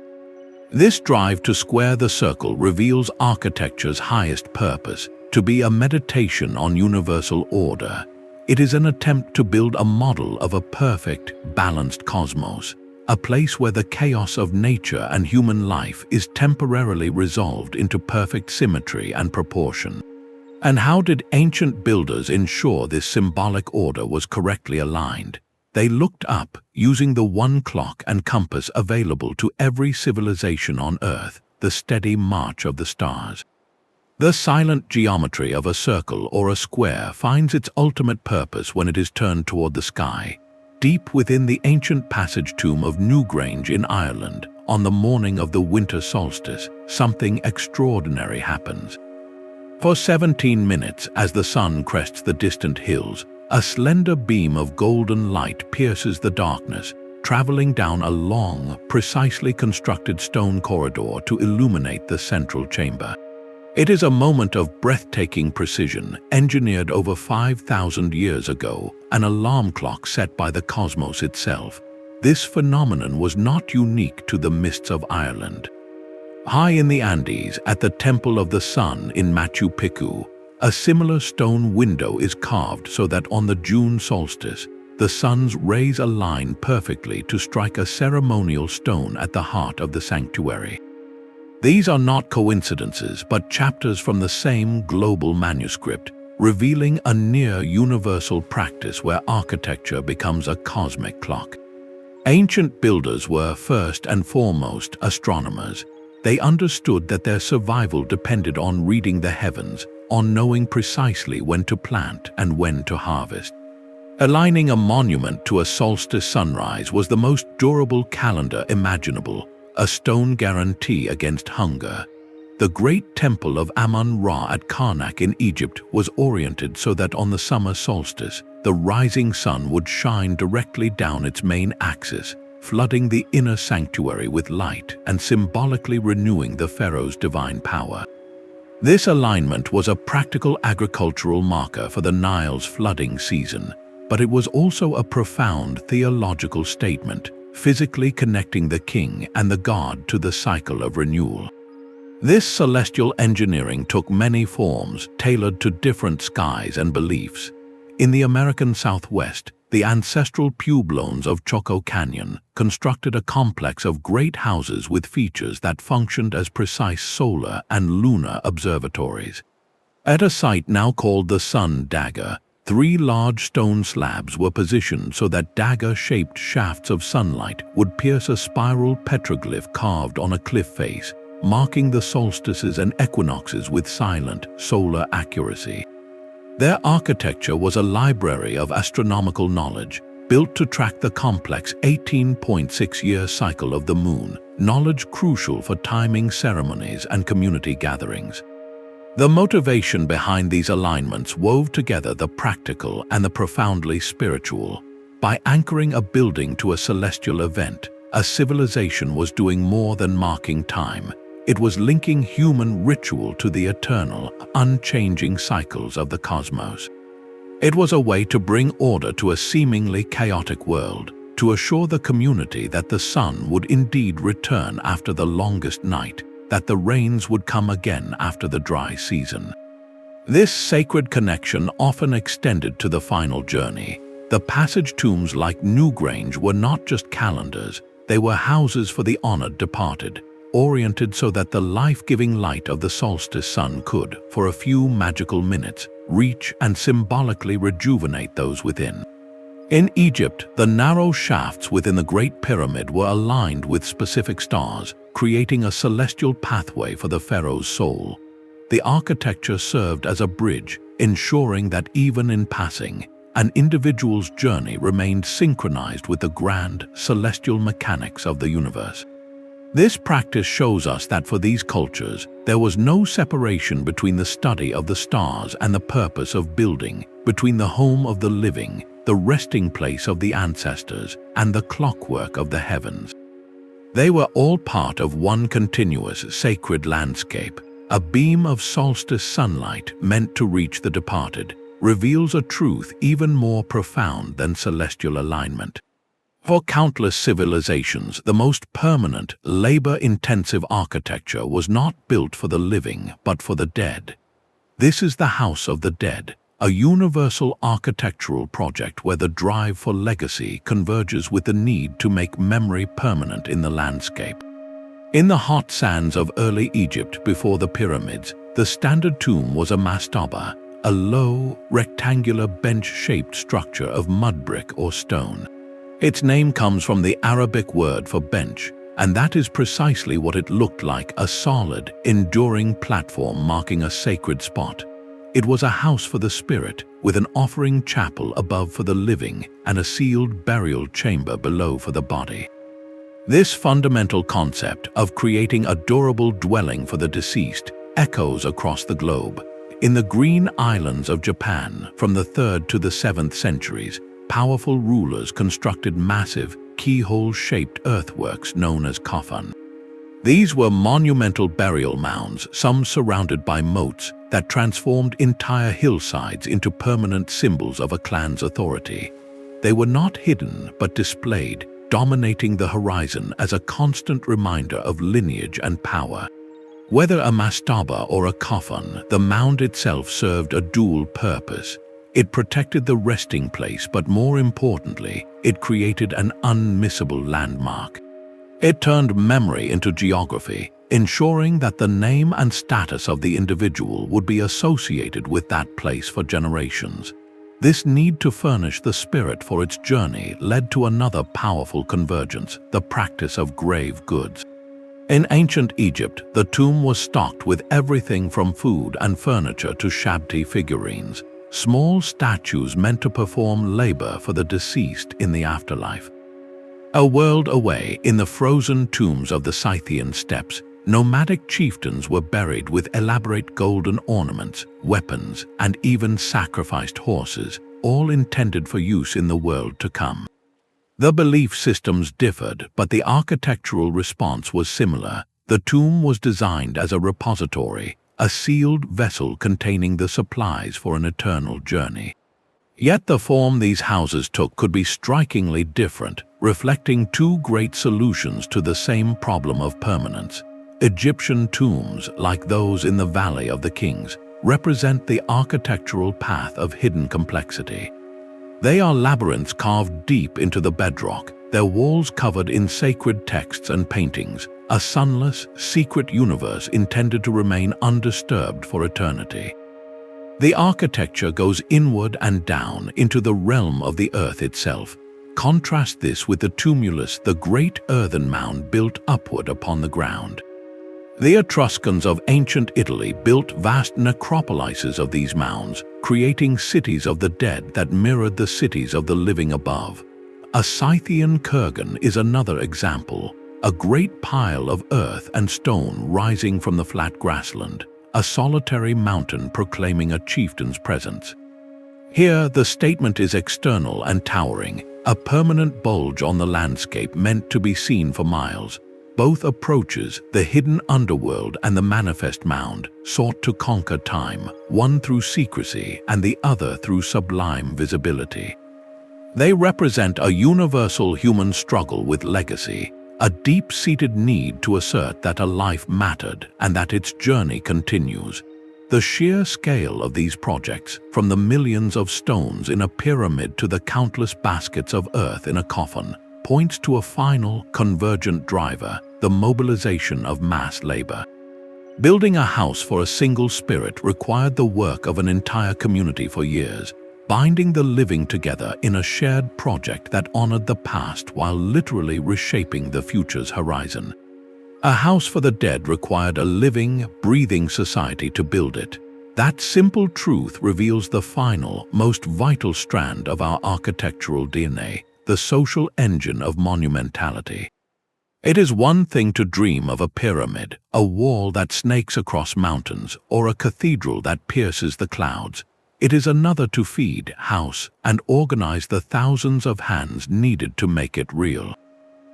This drive to square the circle reveals architecture's highest purpose, to be a meditation on universal order. It is an attempt to build a model of a perfect, balanced cosmos, a place where the chaos of nature and human life is temporarily resolved into perfect symmetry and proportion. And how did ancient builders ensure this symbolic order was correctly aligned? They looked up, using the one clock and compass available to every civilization on Earth, the steady march of the stars. The silent geometry of a circle or a square finds its ultimate purpose when it is turned toward the sky. Deep within the ancient passage tomb of Newgrange in Ireland, on the morning of the winter solstice, something extraordinary happens. For 17 minutes, as the sun crests the distant hills, a slender beam of golden light pierces the darkness, traveling down a long, precisely constructed stone corridor to illuminate the central chamber. It is a moment of breathtaking precision, engineered over 5,000 years ago, an alarm clock set by the cosmos itself. This phenomenon was not unique to the mists of Ireland. High in the Andes, at the Temple of the Sun in Machu Picchu, a similar stone window is carved so that on the June solstice, the sun's rays align perfectly to strike a ceremonial stone at the heart of the sanctuary. These are not coincidences, but chapters from the same global manuscript, revealing a near-universal practice where architecture becomes a cosmic clock. Ancient builders were first and foremost astronomers. They understood that their survival depended on reading the heavens, on knowing precisely when to plant and when to harvest. Aligning a monument to a solstice sunrise was the most durable calendar imaginable, a stone guarantee against hunger. The great temple of Amun-Ra at Karnak in Egypt was oriented so that on the summer solstice, the rising sun would shine directly down its main axis, flooding the inner sanctuary with light and symbolically renewing the pharaoh's divine power. This alignment was a practical agricultural marker for the Nile's flooding season, but it was also a profound theological statement, physically connecting the king and the god to the cycle of renewal. This celestial engineering took many forms, tailored to different skies and beliefs. In the American Southwest, the ancestral Pueblones of Choco Canyon constructed a complex of great houses with features that functioned as precise solar and lunar observatories. At a site now called the Sun Dagger, 3 large stone slabs were positioned so that dagger-shaped shafts of sunlight would pierce a spiral petroglyph carved on a cliff face, marking the solstices and equinoxes with silent, solar accuracy. Their architecture was a library of astronomical knowledge, built to track the complex 18.6-year cycle of the moon, knowledge crucial for timing ceremonies and community gatherings. The motivation behind these alignments wove together the practical and the profoundly spiritual. By anchoring a building to a celestial event, a civilization was doing more than marking time. It was linking human ritual to the eternal, unchanging cycles of the cosmos. It was a way to bring order to a seemingly chaotic world, to assure the community that the sun would indeed return after the longest night, that the rains would come again after the dry season. This sacred connection often extended to the final journey. The passage tombs like Newgrange were not just calendars, they were houses for the honored departed, oriented so that the life-giving light of the solstice sun could, for a few magical minutes, reach and symbolically rejuvenate those within. In Egypt, the narrow shafts within the Great Pyramid were aligned with specific stars, creating a celestial pathway for the pharaoh's soul. The architecture served as a bridge, ensuring that even in passing, an individual's journey remained synchronized with the grand, celestial mechanics of the universe. This practice shows us that for these cultures, there was no separation between the study of the stars and the purpose of building, between the home of the living, the resting place of the ancestors, and the clockwork of the heavens. They were all part of one continuous, sacred landscape. A beam of solstice sunlight meant to reach the departed reveals a truth even more profound than celestial alignment. For countless civilizations, the most permanent, labor-intensive architecture was not built for the living, but for the dead. This is the House of the Dead, a universal architectural project where the drive for legacy converges with the need to make memory permanent in the landscape. In the hot sands of early Egypt before the pyramids, the standard tomb was a mastaba, a low, rectangular bench-shaped structure of mud brick or stone. Its name comes from the Arabic word for bench, and that is precisely what it looked like, a solid, enduring platform marking a sacred spot. It was a house for the spirit, with an offering chapel above for the living and a sealed burial chamber below for the body. This fundamental concept of creating a durable dwelling for the deceased echoes across the globe. In the Green Islands of Japan, from the 3rd to the 7th centuries, powerful rulers constructed massive, keyhole-shaped earthworks known as coffin. These were monumental burial mounds, some surrounded by moats, that transformed entire hillsides into permanent symbols of a clan's authority. They were not hidden but displayed, dominating the horizon as a constant reminder of lineage and power. Whether a mastaba or a coffin, the mound itself served a dual purpose. It protected the resting place, but more importantly, it created an unmissable landmark. It turned memory into geography, ensuring that the name and status of the individual would be associated with that place for generations. This need to furnish the spirit for its journey led to another powerful convergence, the practice of grave goods. In ancient Egypt, the tomb was stocked with everything from food and furniture to shabby figurines, small statues meant to perform labor for the deceased in the afterlife. A world away, in the frozen tombs of the Scythian steppes, nomadic chieftains were buried with elaborate golden ornaments, weapons, and even sacrificed horses, all intended for use in the world to come. The belief systems differed, but the architectural response was similar. The tomb was designed as a repository, a sealed vessel containing the supplies for an eternal journey. Yet the form these houses took could be strikingly different, reflecting two great solutions to the same problem of permanence. Egyptian tombs, like those in the Valley of the Kings, represent the architectural path of hidden complexity. They are labyrinths carved deep into the bedrock, their walls covered in sacred texts and paintings, a sunless, secret universe intended to remain undisturbed for eternity. The architecture goes inward and down into the realm of the earth itself. Contrast this with the tumulus, the great earthen mound built upward upon the ground. The Etruscans of ancient Italy built vast necropolises of these mounds, creating cities of the dead that mirrored the cities of the living above. A Scythian kurgan is another example, a great pile of earth and stone rising from the flat grassland, a solitary mountain proclaiming a chieftain's presence. Here, the statement is external and towering, a permanent bulge on the landscape meant to be seen for miles. Both approaches, the hidden underworld and the manifest mound, sought to conquer time, one through secrecy and the other through sublime visibility. They represent a universal human struggle with legacy, a deep-seated need to assert that a life mattered and that its journey continues. The sheer scale of these projects, from the millions of stones in a pyramid to the countless baskets of earth in a coffin, points to a final, convergent driver, the mobilization of mass labor. Building a house for a single spirit required the work of an entire community for years, binding the living together in a shared project that honored the past while literally reshaping the future's horizon. A house for the dead required a living, breathing society to build it. That simple truth reveals the final, most vital strand of our architectural DNA, the social engine of monumentality. It is one thing to dream of a pyramid, a wall that snakes across mountains, or a cathedral that pierces the clouds. It is another to feed, house, and organize the thousands of hands needed to make it real.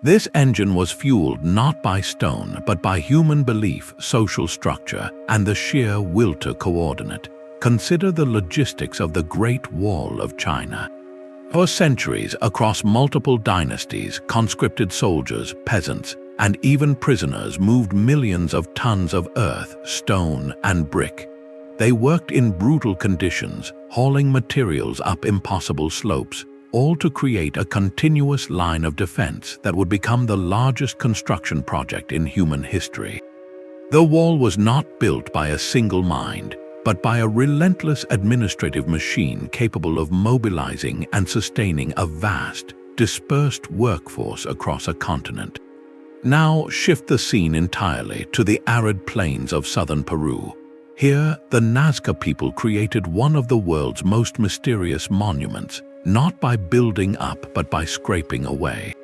This engine was fueled not by stone, but by human belief, social structure, and the sheer will to coordinate. Consider the logistics of the Great Wall of China. For centuries, across multiple dynasties, conscripted soldiers, peasants, and even prisoners moved millions of tons of earth, stone, and brick. They worked in brutal conditions, hauling materials up impossible slopes, all to create a continuous line of defense that would become the largest construction project in human history. The wall was not built by a single mind, but by a relentless administrative machine capable of mobilizing and sustaining a vast, dispersed workforce across a continent. Now shift the scene entirely to the arid plains of southern Peru. Here, the Nazca people created one of the world's most mysterious monuments, not by building up but by scraping away.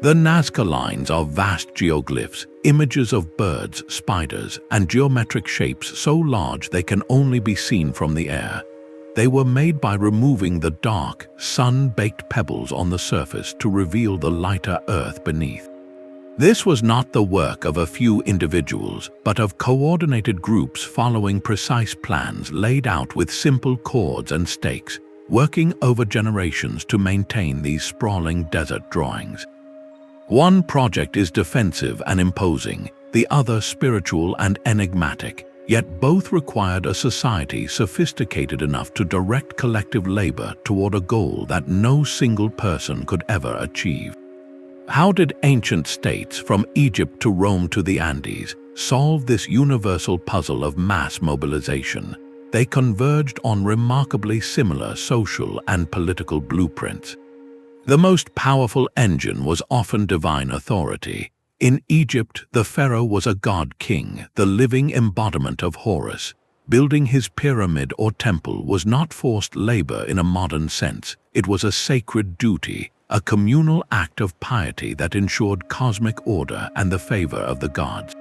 The Nazca lines are vast geoglyphs, images of birds, spiders, and geometric shapes so large they can only be seen from the air. They were made by removing the dark, sun-baked pebbles on the surface to reveal the lighter earth beneath. This was not the work of a few individuals, but of coordinated groups following precise plans laid out with simple cords and stakes, working over generations to maintain these sprawling desert drawings. One project is defensive and imposing, the other spiritual and enigmatic, yet both required a society sophisticated enough to direct collective labor toward a goal that no single person could ever achieve. How did ancient states, from Egypt to Rome to the Andes, solve this universal puzzle of mass mobilization? They converged on remarkably similar social and political blueprints. The most powerful engine was often divine authority. In Egypt, the pharaoh was a god-king, the living embodiment of Horus. Building his pyramid or temple was not forced labor in a modern sense. It was a sacred duty, a communal act of piety that ensured cosmic order and the favor of the gods.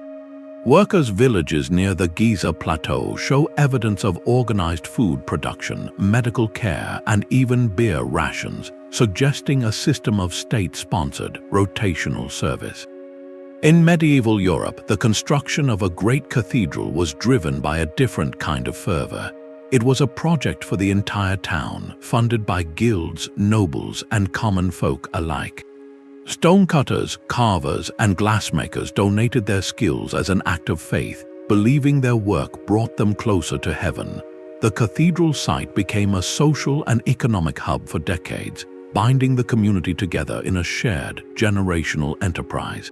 Workers' villages near the Giza Plateau show evidence of organized food production, medical care, and even beer rations, suggesting a system of state-sponsored, rotational service. In medieval Europe, the construction of a great cathedral was driven by a different kind of fervor. It was a project for the entire town, funded by guilds, nobles, and common folk alike. Stonecutters, carvers, and glassmakers donated their skills as an act of faith, believing their work brought them closer to heaven. The cathedral site became a social and economic hub for decades, binding the community together in a shared, generational enterprise.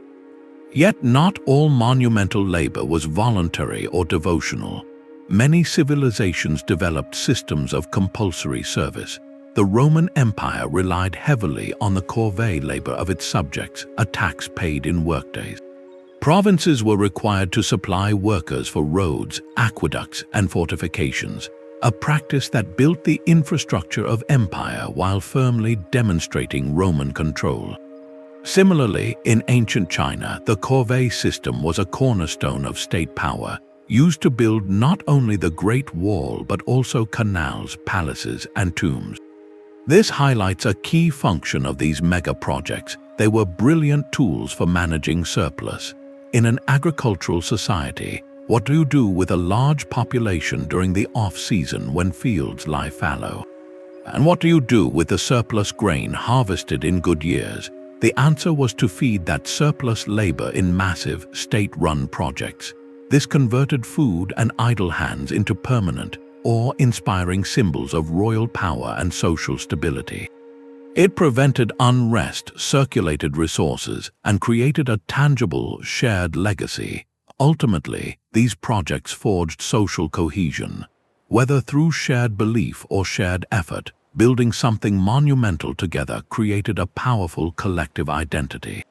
Yet not all monumental labor was voluntary or devotional. Many civilizations developed systems of compulsory service. The Roman Empire relied heavily on the corvée labor of its subjects, a tax paid in workdays. Provinces were required to supply workers for roads, aqueducts, and fortifications, a practice that built the infrastructure of empire while firmly demonstrating Roman control. Similarly, in ancient China, the corvée system was a cornerstone of state power, used to build not only the Great Wall but also canals, palaces, and tombs. This highlights a key function of these mega-projects. They were brilliant tools for managing surplus. In an agricultural society, what do you do with a large population during the off-season when fields lie fallow? And what do you do with the surplus grain harvested in good years? The answer was to feed that surplus labor in massive, state-run projects. This converted food and idle hands into permanent, awe-inspiring symbols of royal power and social stability. It prevented unrest, circulated resources, and created a tangible, shared legacy. Ultimately, these projects forged social cohesion. Whether through shared belief or shared effort, building something monumental together created a powerful collective identity.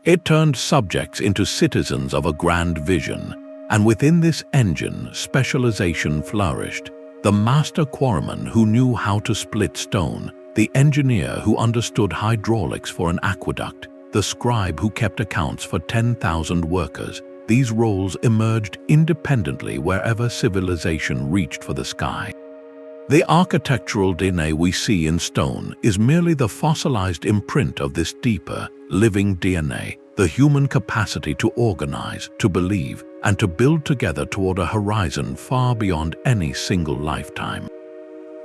It turned subjects into citizens of a grand vision, and within this engine, specialization flourished. The master quarryman who knew how to split stone, the engineer who understood hydraulics for an aqueduct, the scribe who kept accounts for 10,000 workers. These roles emerged independently wherever civilization reached for the sky. The architectural DNA we see in stone is merely the fossilized imprint of this deeper, living DNA, the human capacity to organize, to believe, and to build together toward a horizon far beyond any single lifetime.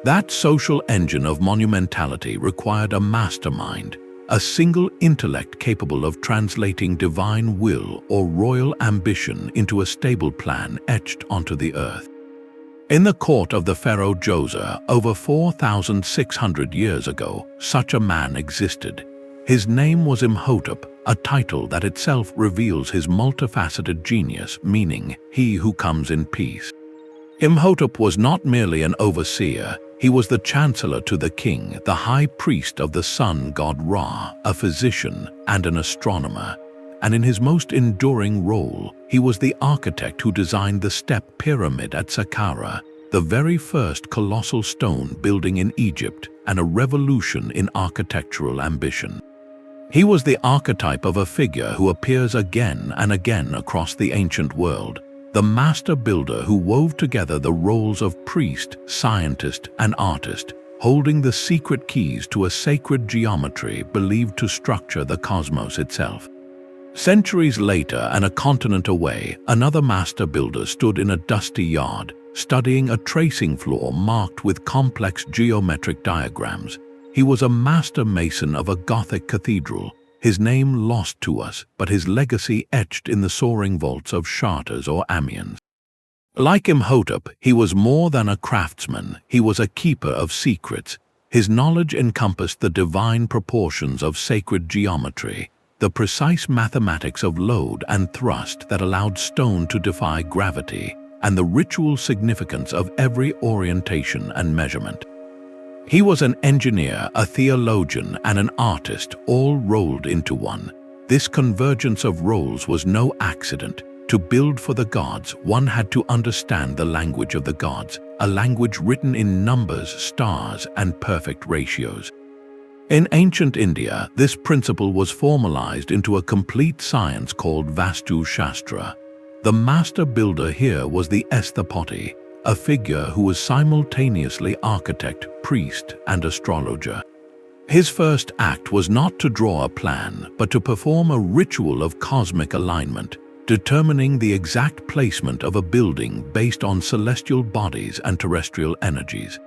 That social engine of monumentality required a mastermind, a single intellect capable of translating divine will or royal ambition into a stable plan etched onto the earth. In the court of the pharaoh Djoser, over 4,600 years ago, such a man existed. His name was Imhotep, a title that itself reveals his multifaceted genius, meaning he who comes in peace. Imhotep was not merely an overseer, he was the chancellor to the king, the high priest of the sun god Ra, a physician and an astronomer. And in his most enduring role, he was the architect who designed the step pyramid at Saqqara, the very first colossal stone building in Egypt, and a revolution in architectural ambition. He was the archetype of a figure who appears again and again across the ancient world, the master builder who wove together the roles of priest, scientist, and artist, holding the secret keys to a sacred geometry believed to structure the cosmos itself. Centuries later and a continent away, another master builder stood in a dusty yard, studying a tracing floor marked with complex geometric diagrams. He was a master mason of a Gothic cathedral, his name lost to us, but his legacy etched in the soaring vaults of Chartres or Amiens. Like Imhotep, he was more than a craftsman, he was a keeper of secrets. His knowledge encompassed the divine proportions of sacred geometry, the precise mathematics of load and thrust that allowed stone to defy gravity, and the ritual significance of every orientation and measurement. He was an engineer, a theologian, and an artist, all rolled into one. This convergence of roles was no accident. To build for the gods, one had to understand the language of the gods, a language written in numbers, stars, and perfect ratios. In ancient India, this principle was formalized into a complete science called Vastu Shastra. The master builder here was the Esthapati, a figure who was simultaneously architect, priest, and astrologer. His first act was not to draw a plan, but to perform a ritual of cosmic alignment, determining the exact placement of a building based on celestial bodies and terrestrial energies.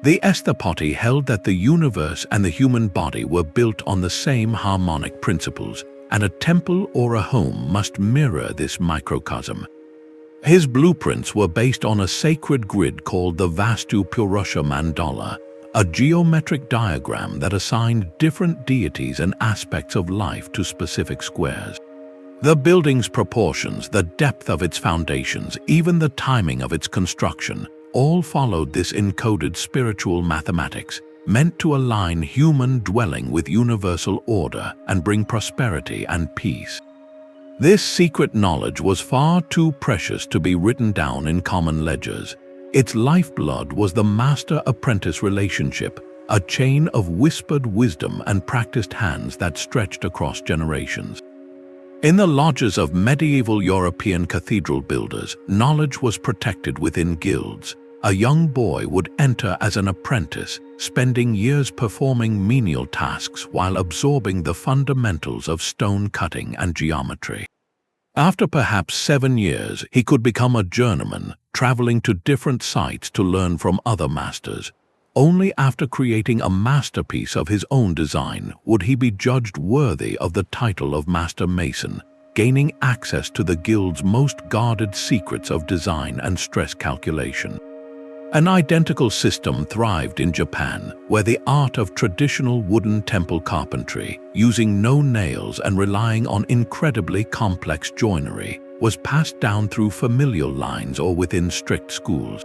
The Esthapati held that the universe and the human body were built on the same harmonic principles, and a temple or a home must mirror this microcosm. His blueprints were based on a sacred grid called the Vastu Purusha Mandala, a geometric diagram that assigned different deities and aspects of life to specific squares. The building's proportions, the depth of its foundations, even the timing of its construction, all followed this encoded spiritual mathematics, meant to align human dwelling with universal order and bring prosperity and peace. This secret knowledge was far too precious to be written down in common ledgers. Its lifeblood was the master-apprentice relationship, a chain of whispered wisdom and practiced hands that stretched across generations. In the lodges of medieval European cathedral builders, knowledge was protected within guilds. A young boy would enter as an apprentice, spending years performing menial tasks while absorbing the fundamentals of stone cutting and geometry. After perhaps 7 years, he could become a journeyman, traveling to different sites to learn from other masters. Only after creating a masterpiece of his own design would he be judged worthy of the title of Master Mason, gaining access to the guild's most guarded secrets of design and stress calculation. An identical system thrived in Japan, where the art of traditional wooden temple carpentry, using no nails and relying on incredibly complex joinery, was passed down through familial lines or within strict schools.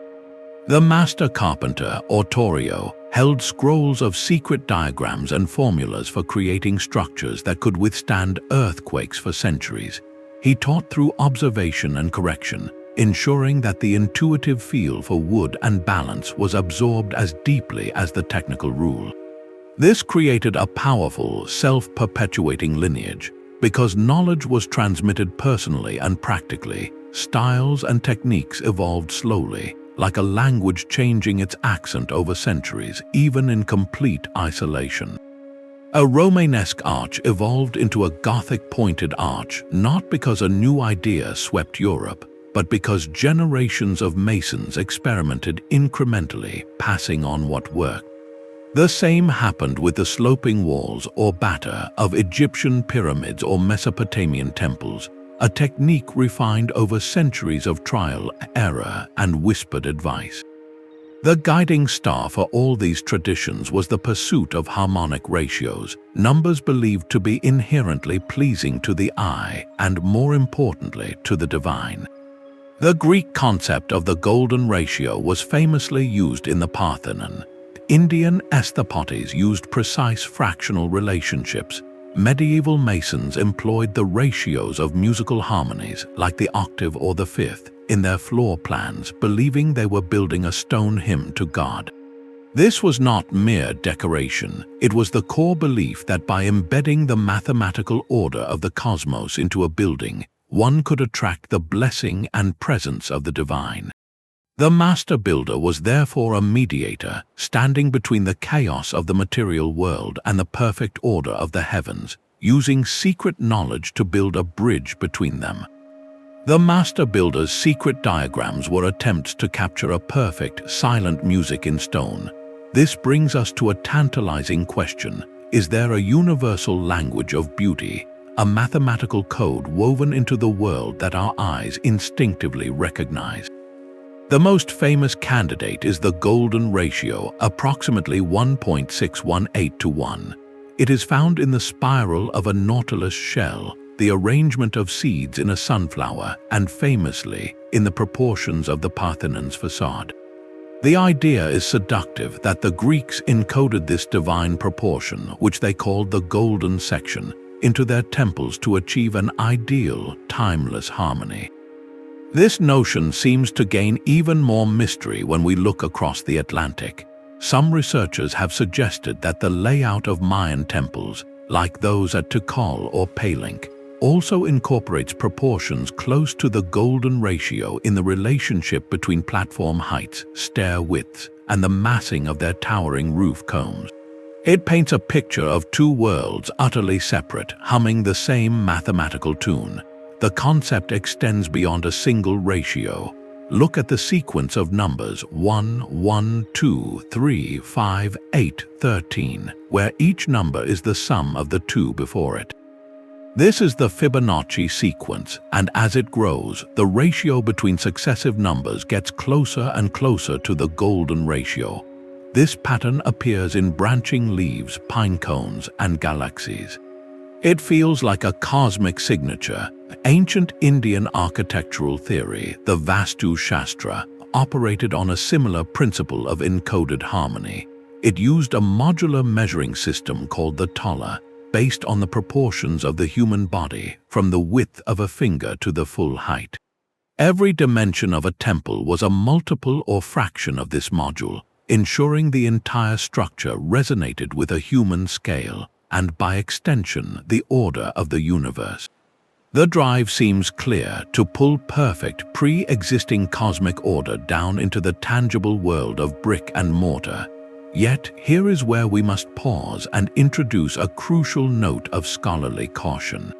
The master carpenter, or Torio, held scrolls of secret diagrams and formulas for creating structures that could withstand earthquakes for centuries. He taught through observation and correction, ensuring that the intuitive feel for wood and balance was absorbed as deeply as the technical rule. This created a powerful, self-perpetuating lineage. Because knowledge was transmitted personally and practically, styles and techniques evolved slowly, like a language changing its accent over centuries, even in complete isolation. A Romanesque arch evolved into a Gothic pointed arch, not because a new idea swept Europe, but because generations of masons experimented incrementally, passing on what worked. The same happened with the sloping walls or batter of Egyptian pyramids or Mesopotamian temples, a technique refined over centuries of trial, error, and whispered advice. The guiding star for all these traditions was the pursuit of harmonic ratios, numbers believed to be inherently pleasing to the eye and, more importantly, to the divine. The Greek concept of the golden ratio was famously used in the Parthenon. Indian Esthapatis used precise fractional relationships. Medieval masons employed the ratios of musical harmonies, like the octave or the fifth, in their floor plans, believing they were building a stone hymn to God. This was not mere decoration. It was the core belief that by embedding the mathematical order of the cosmos into a building, one could attract the blessing and presence of the divine. The master builder was therefore a mediator, standing between the chaos of the material world and the perfect order of the heavens, using secret knowledge to build a bridge between them. The master builder's secret diagrams were attempts to capture a perfect, silent music in stone. This brings us to a tantalizing question: is there a universal language of beauty, a mathematical code woven into the world that our eyes instinctively recognize? The most famous candidate is the golden ratio, approximately 1.618 to 1. It is found in the spiral of a nautilus shell, the arrangement of seeds in a sunflower, and famously, in the proportions of the Parthenon's facade. The idea is seductive that the Greeks encoded this divine proportion, which they called the golden section, into their temples to achieve an ideal, timeless harmony. This notion seems to gain even more mystery when we look across the Atlantic. Some researchers have suggested that the layout of Mayan temples, like those at Tikal or Palenque, also incorporates proportions close to the golden ratio in the relationship between platform heights, stair widths, and the massing of their towering roof cones. It paints a picture of two worlds utterly separate, humming the same mathematical tune. The concept extends beyond a single ratio. Look at the sequence of numbers 1, 1, 2, 3, 5, 8, 13, where each number is the sum of the two before it. This is the Fibonacci sequence, and as it grows, the ratio between successive numbers gets closer and closer to the golden ratio. This pattern appears in branching leaves, pine cones, and galaxies. It feels like a cosmic signature. Ancient Indian architectural theory, the Vastu Shastra, operated on a similar principle of encoded harmony. It used a modular measuring system called the tola, based on the proportions of the human body, from the width of a finger to the full height. Every dimension of a temple was a multiple or fraction of this module, ensuring the entire structure resonated with a human scale, and by extension, the order of the universe. The drive seems clear: to pull perfect, pre-existing cosmic order down into the tangible world of brick and mortar. Yet, here is where we must pause and introduce a crucial note of scholarly caution.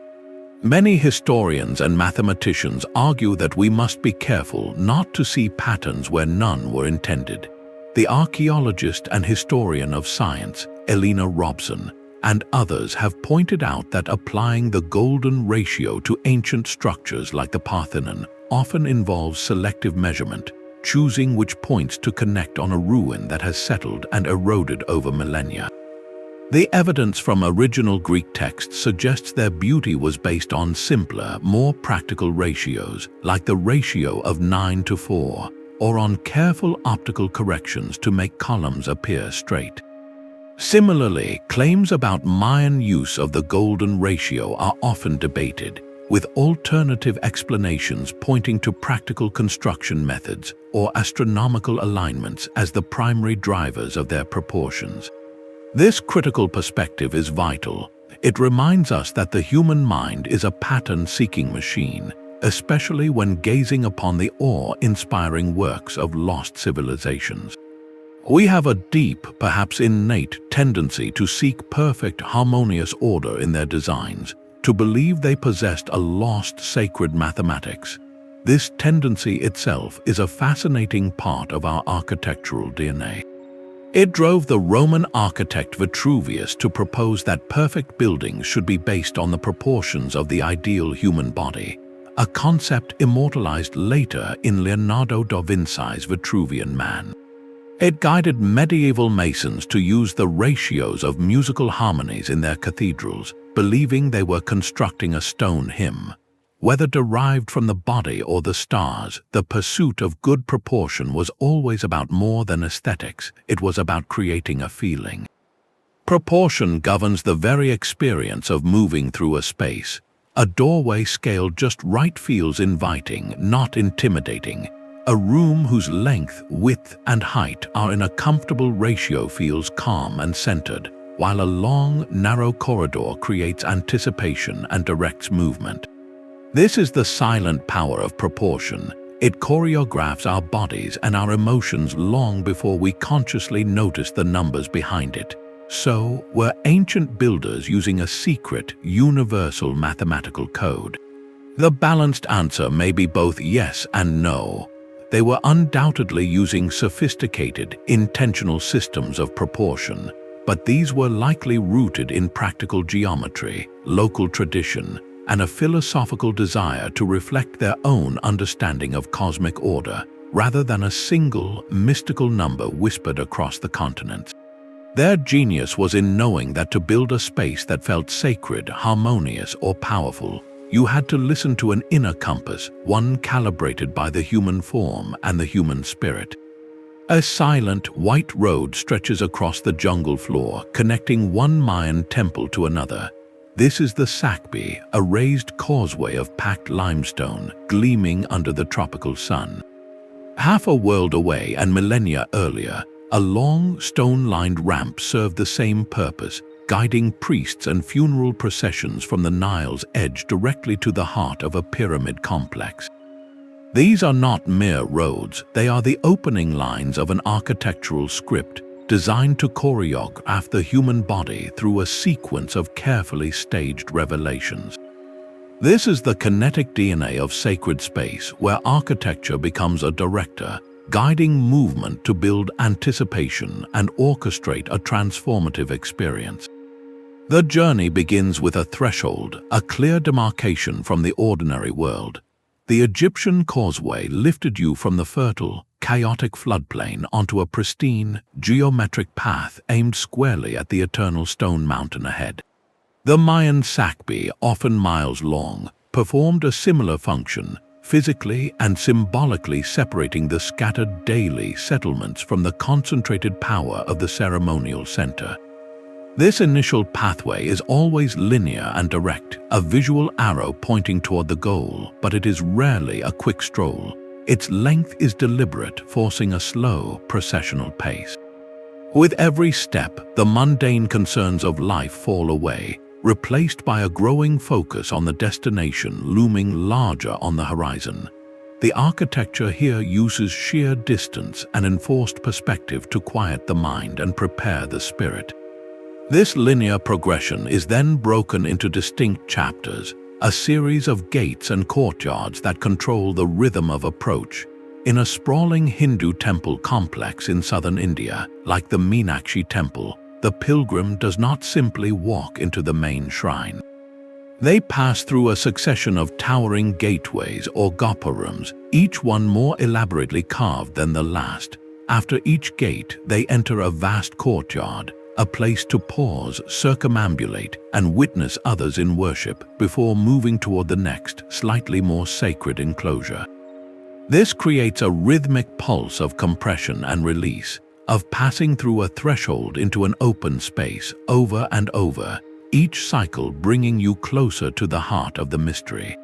Many historians and mathematicians argue that we must be careful not to see patterns where none were intended. The archaeologist and historian of science, Elena Robson, and others have pointed out that applying the golden ratio to ancient structures like the Parthenon often involves selective measurement, choosing which points to connect on a ruin that has settled and eroded over millennia. The evidence from original Greek texts suggests their beauty was based on simpler, more practical ratios, like the ratio of 9:4, or on careful optical corrections to make columns appear straight. Similarly, claims about Mayan use of the golden ratio are often debated, with alternative explanations pointing to practical construction methods or astronomical alignments as the primary drivers of their proportions. This critical perspective is vital. It reminds us that the human mind is a pattern-seeking machine, especially when gazing upon the awe-inspiring works of lost civilizations. We have a deep, perhaps innate, tendency to seek perfect, harmonious order in their designs, to believe they possessed a lost sacred mathematics. This tendency itself is a fascinating part of our architectural DNA. It drove the Roman architect Vitruvius to propose that perfect buildings should be based on the proportions of the ideal human body, a concept immortalized later in Leonardo da Vinci's Vitruvian Man. It guided medieval masons to use the ratios of musical harmonies in their cathedrals, believing they were constructing a stone hymn. Whether derived from the body or the stars, the pursuit of good proportion was always about more than aesthetics. It was about creating a feeling. Proportion governs the very experience of moving through a space. A doorway scaled just right feels inviting, not intimidating. A room whose length, width, and height are in a comfortable ratio feels calm and centered, while a long, narrow corridor creates anticipation and directs movement. This is the silent power of proportion. It choreographs our bodies and our emotions long before we consciously notice the numbers behind it. So, were ancient builders using a secret, universal mathematical code? The balanced answer may be both yes and no. They were undoubtedly using sophisticated, intentional systems of proportion, but these were likely rooted in practical geometry, local tradition, and a philosophical desire to reflect their own understanding of cosmic order, rather than a single, mystical number whispered across the continents. Their genius was in knowing that to build a space that felt sacred, harmonious, or powerful, you had to listen to an inner compass, one calibrated by the human form and the human spirit. A silent, white road stretches across the jungle floor, connecting one Mayan temple to another. This is the Sakbi, a raised causeway of packed limestone gleaming under the tropical sun. Half a world away and millennia earlier, a long, stone-lined ramp served the same purpose, guiding priests and funeral processions from the Nile's edge directly to the heart of a pyramid complex. These are not mere roads, they are the opening lines of an architectural script designed to choreograph the human body through a sequence of carefully staged revelations. This is the kinetic DNA of sacred space, where architecture becomes a director, guiding movement to build anticipation and orchestrate a transformative experience. The journey begins with a threshold, a clear demarcation from the ordinary world. The Egyptian causeway lifted you from the fertile, chaotic floodplain onto a pristine, geometric path aimed squarely at the eternal stone mountain ahead. The Mayan Sakbi, often miles long, performed a similar function, physically and symbolically separating the scattered daily settlements from the concentrated power of the ceremonial center. This initial pathway is always linear and direct, a visual arrow pointing toward the goal, but it is rarely a quick stroll. Its length is deliberate, forcing a slow, processional pace. With every step, the mundane concerns of life fall away, replaced by a growing focus on the destination looming larger on the horizon. The architecture here uses sheer distance and enforced perspective to quiet the mind and prepare the spirit. This linear progression is then broken into distinct chapters, a series of gates and courtyards that control the rhythm of approach. In a sprawling Hindu temple complex in southern India, like the Meenakshi temple, the pilgrim does not simply walk into the main shrine. They pass through a succession of towering gateways or gopurams, each one more elaborately carved than the last. After each gate, they enter a vast courtyard, a place to pause, circumambulate, and witness others in worship before moving toward the next, slightly more sacred enclosure. This creates a rhythmic pulse of compression and release, of passing through a threshold into an open space over and over, each cycle bringing you closer to the heart of the mystery.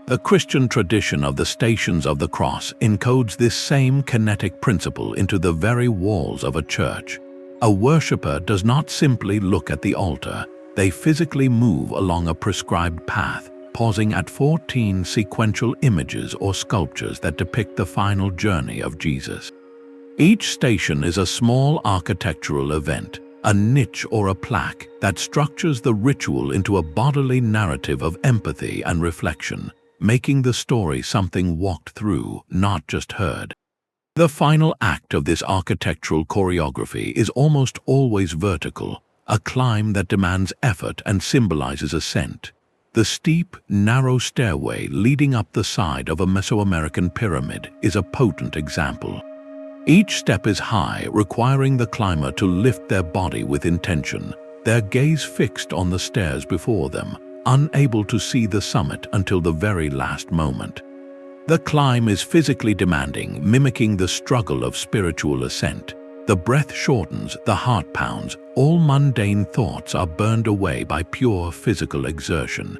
The Christian tradition of the Stations of the Cross encodes this same kinetic principle into the very walls of a church. A worshipper does not simply look at the altar, they physically move along a prescribed path, pausing at 14 sequential images or sculptures that depict the final journey of Jesus. Each station is a small architectural event, a niche or a plaque that structures the ritual into a bodily narrative of empathy and reflection, making the story something walked through, not just heard. The final act of this architectural choreography is almost always vertical, a climb that demands effort and symbolizes ascent. The steep, narrow stairway leading up the side of a Mesoamerican pyramid is a potent example. Each step is high, requiring the climber to lift their body with intention, their gaze fixed on the stairs before them, unable to see the summit until the very last moment. The climb is physically demanding, mimicking the struggle of spiritual ascent. The breath shortens, the heart pounds, all mundane thoughts are burned away by pure physical exertion.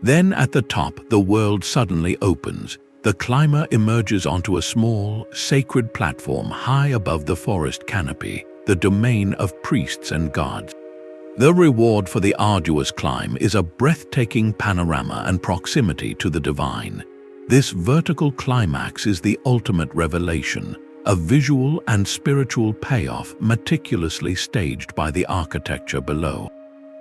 Then at the top, the world suddenly opens. The climber emerges onto a small, sacred platform high above the forest canopy, the domain of priests and gods. The reward for the arduous climb is a breathtaking panorama and proximity to the divine. This vertical climax is the ultimate revelation, a visual and spiritual payoff meticulously staged by the architecture below.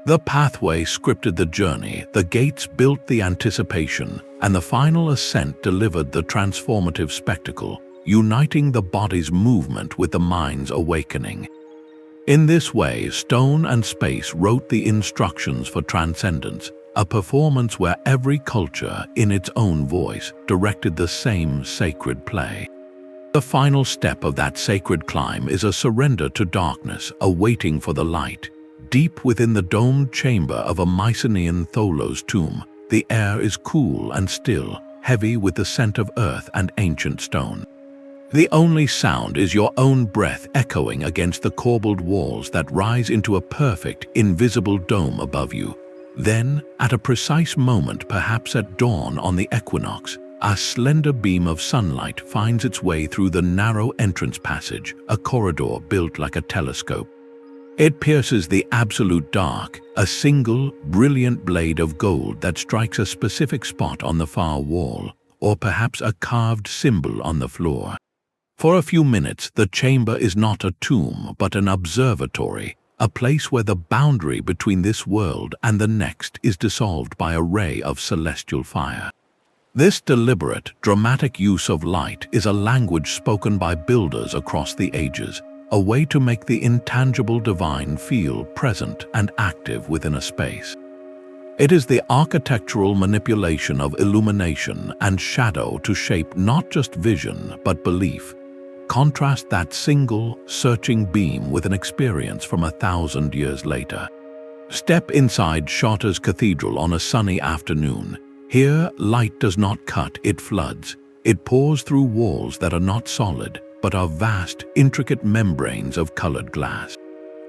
The pathway scripted the journey, the gates built the anticipation, and the final ascent delivered the transformative spectacle, uniting the body's movement with the mind's awakening. In this way, stone and space wrote the instructions for transcendence, a performance where every culture, in its own voice, directed the same sacred play. The final step of that sacred climb is a surrender to darkness, a waiting for the light. Deep within the domed chamber of a Mycenaean Tholos tomb, the air is cool and still, heavy with the scent of earth and ancient stone. The only sound is your own breath echoing against the corbelled walls that rise into a perfect, invisible dome above you. Then, at a precise moment, perhaps at dawn on the equinox, a slender beam of sunlight finds its way through the narrow entrance passage, a corridor built like a telescope. It pierces the absolute dark, a single, brilliant blade of gold that strikes a specific spot on the far wall, or perhaps a carved symbol on the floor. For a few minutes, the chamber is not a tomb, but an observatory, a place where the boundary between this world and the next is dissolved by a ray of celestial fire. This deliberate, dramatic use of light is a language spoken by builders across the ages, a way to make the intangible divine feel present and active within a space. It is the architectural manipulation of illumination and shadow to shape not just vision but belief. Contrast that single, searching beam with an experience from 1,000 years later. Step inside Chartres Cathedral on a sunny afternoon. Here, light does not cut, it floods. It pours through walls that are not solid, but are vast, intricate membranes of colored glass.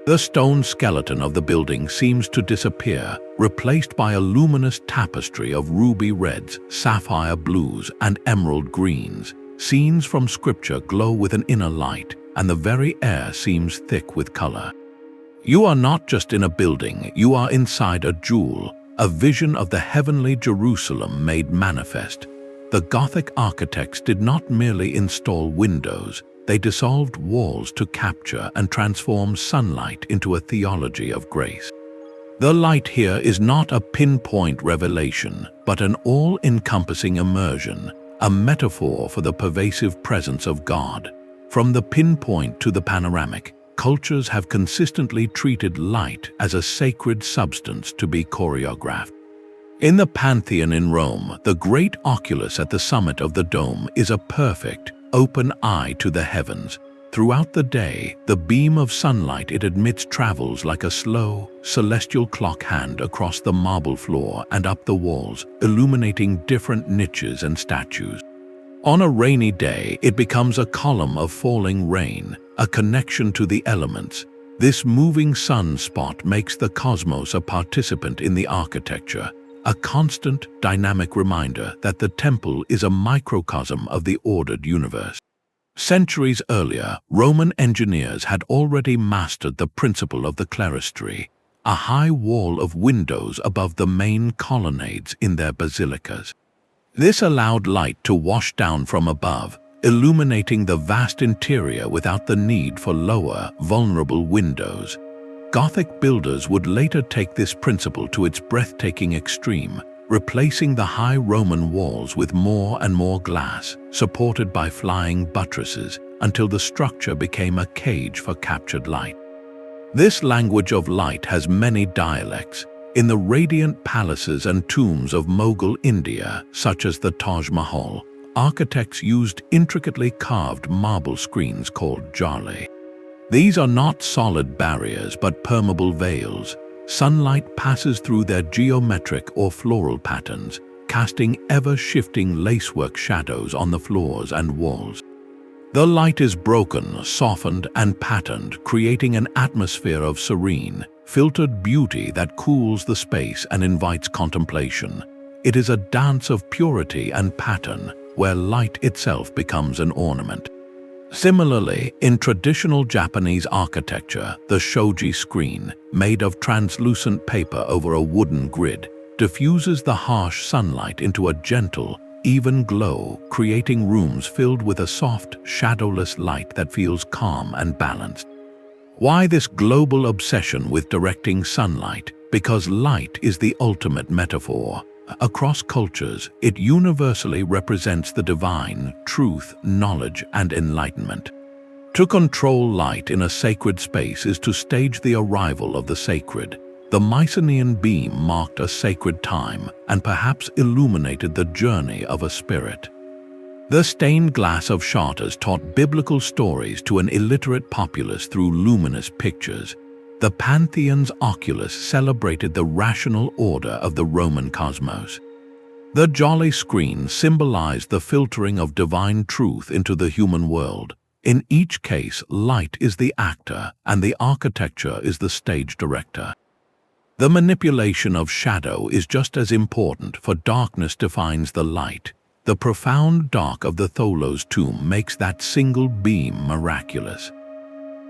The stone skeleton of the building seems to disappear, replaced by a luminous tapestry of ruby reds, sapphire blues, and emerald greens. Scenes from scripture glow with an inner light, and the very air seems thick with color. You are not just in a building, you are inside a jewel, a vision of the heavenly Jerusalem made manifest. The Gothic architects did not merely install windows, they dissolved walls to capture and transform sunlight into a theology of grace. The light here is not a pinpoint revelation, but an all-encompassing immersion, a metaphor for the pervasive presence of God. From the pinpoint to the panoramic, cultures have consistently treated light as a sacred substance to be choreographed. In the Pantheon in Rome, the great oculus at the summit of the dome is a perfect, open eye to the heavens. Throughout the day, the beam of sunlight it emits travels like a slow, celestial clock hand across the marble floor and up the walls, illuminating different niches and statues. On a rainy day, it becomes a column of falling rain, a connection to the elements. This moving sun spot makes the cosmos a participant in the architecture, a constant, dynamic reminder that the temple is a microcosm of the ordered universe. Centuries earlier, Roman engineers had already mastered the principle of the clerestory, a high wall of windows above the main colonnades in their basilicas. This allowed light to wash down from above, illuminating the vast interior without the need for lower, vulnerable windows. Gothic builders would later take this principle to its breathtaking extreme, replacing the high Roman walls with more and more glass, supported by flying buttresses, until the structure became a cage for captured light. This language of light has many dialects. In the radiant palaces and tombs of Mughal India, such as the Taj Mahal, architects used intricately carved marble screens called jarli. These are not solid barriers but permeable veils. Sunlight passes through their geometric or floral patterns, casting ever-shifting lacework shadows on the floors and walls. The light is broken, softened, and patterned, creating an atmosphere of serene, filtered beauty that cools the space and invites contemplation. It is a dance of purity and pattern, where light itself becomes an ornament. Similarly, in traditional Japanese architecture, the shoji screen, made of translucent paper over a wooden grid, diffuses the harsh sunlight into a gentle, even glow, creating rooms filled with a soft, shadowless light that feels calm and balanced. Why this global obsession with directing sunlight? Because light is the ultimate metaphor. Across cultures, it universally represents the divine, truth, knowledge, and enlightenment. To control light in a sacred space is to stage the arrival of the sacred. The Mycenaean beam marked a sacred time and perhaps illuminated the journey of a spirit. The stained glass of Chartres taught biblical stories to an illiterate populace through luminous pictures. The Pantheon's oculus celebrated the rational order of the Roman cosmos. The jolly screen symbolized the filtering of divine truth into the human world. In each case, light is the actor and the architecture is the stage director. The manipulation of shadow is just as important, for darkness defines the light. The profound dark of the Tholos tomb makes that single beam miraculous.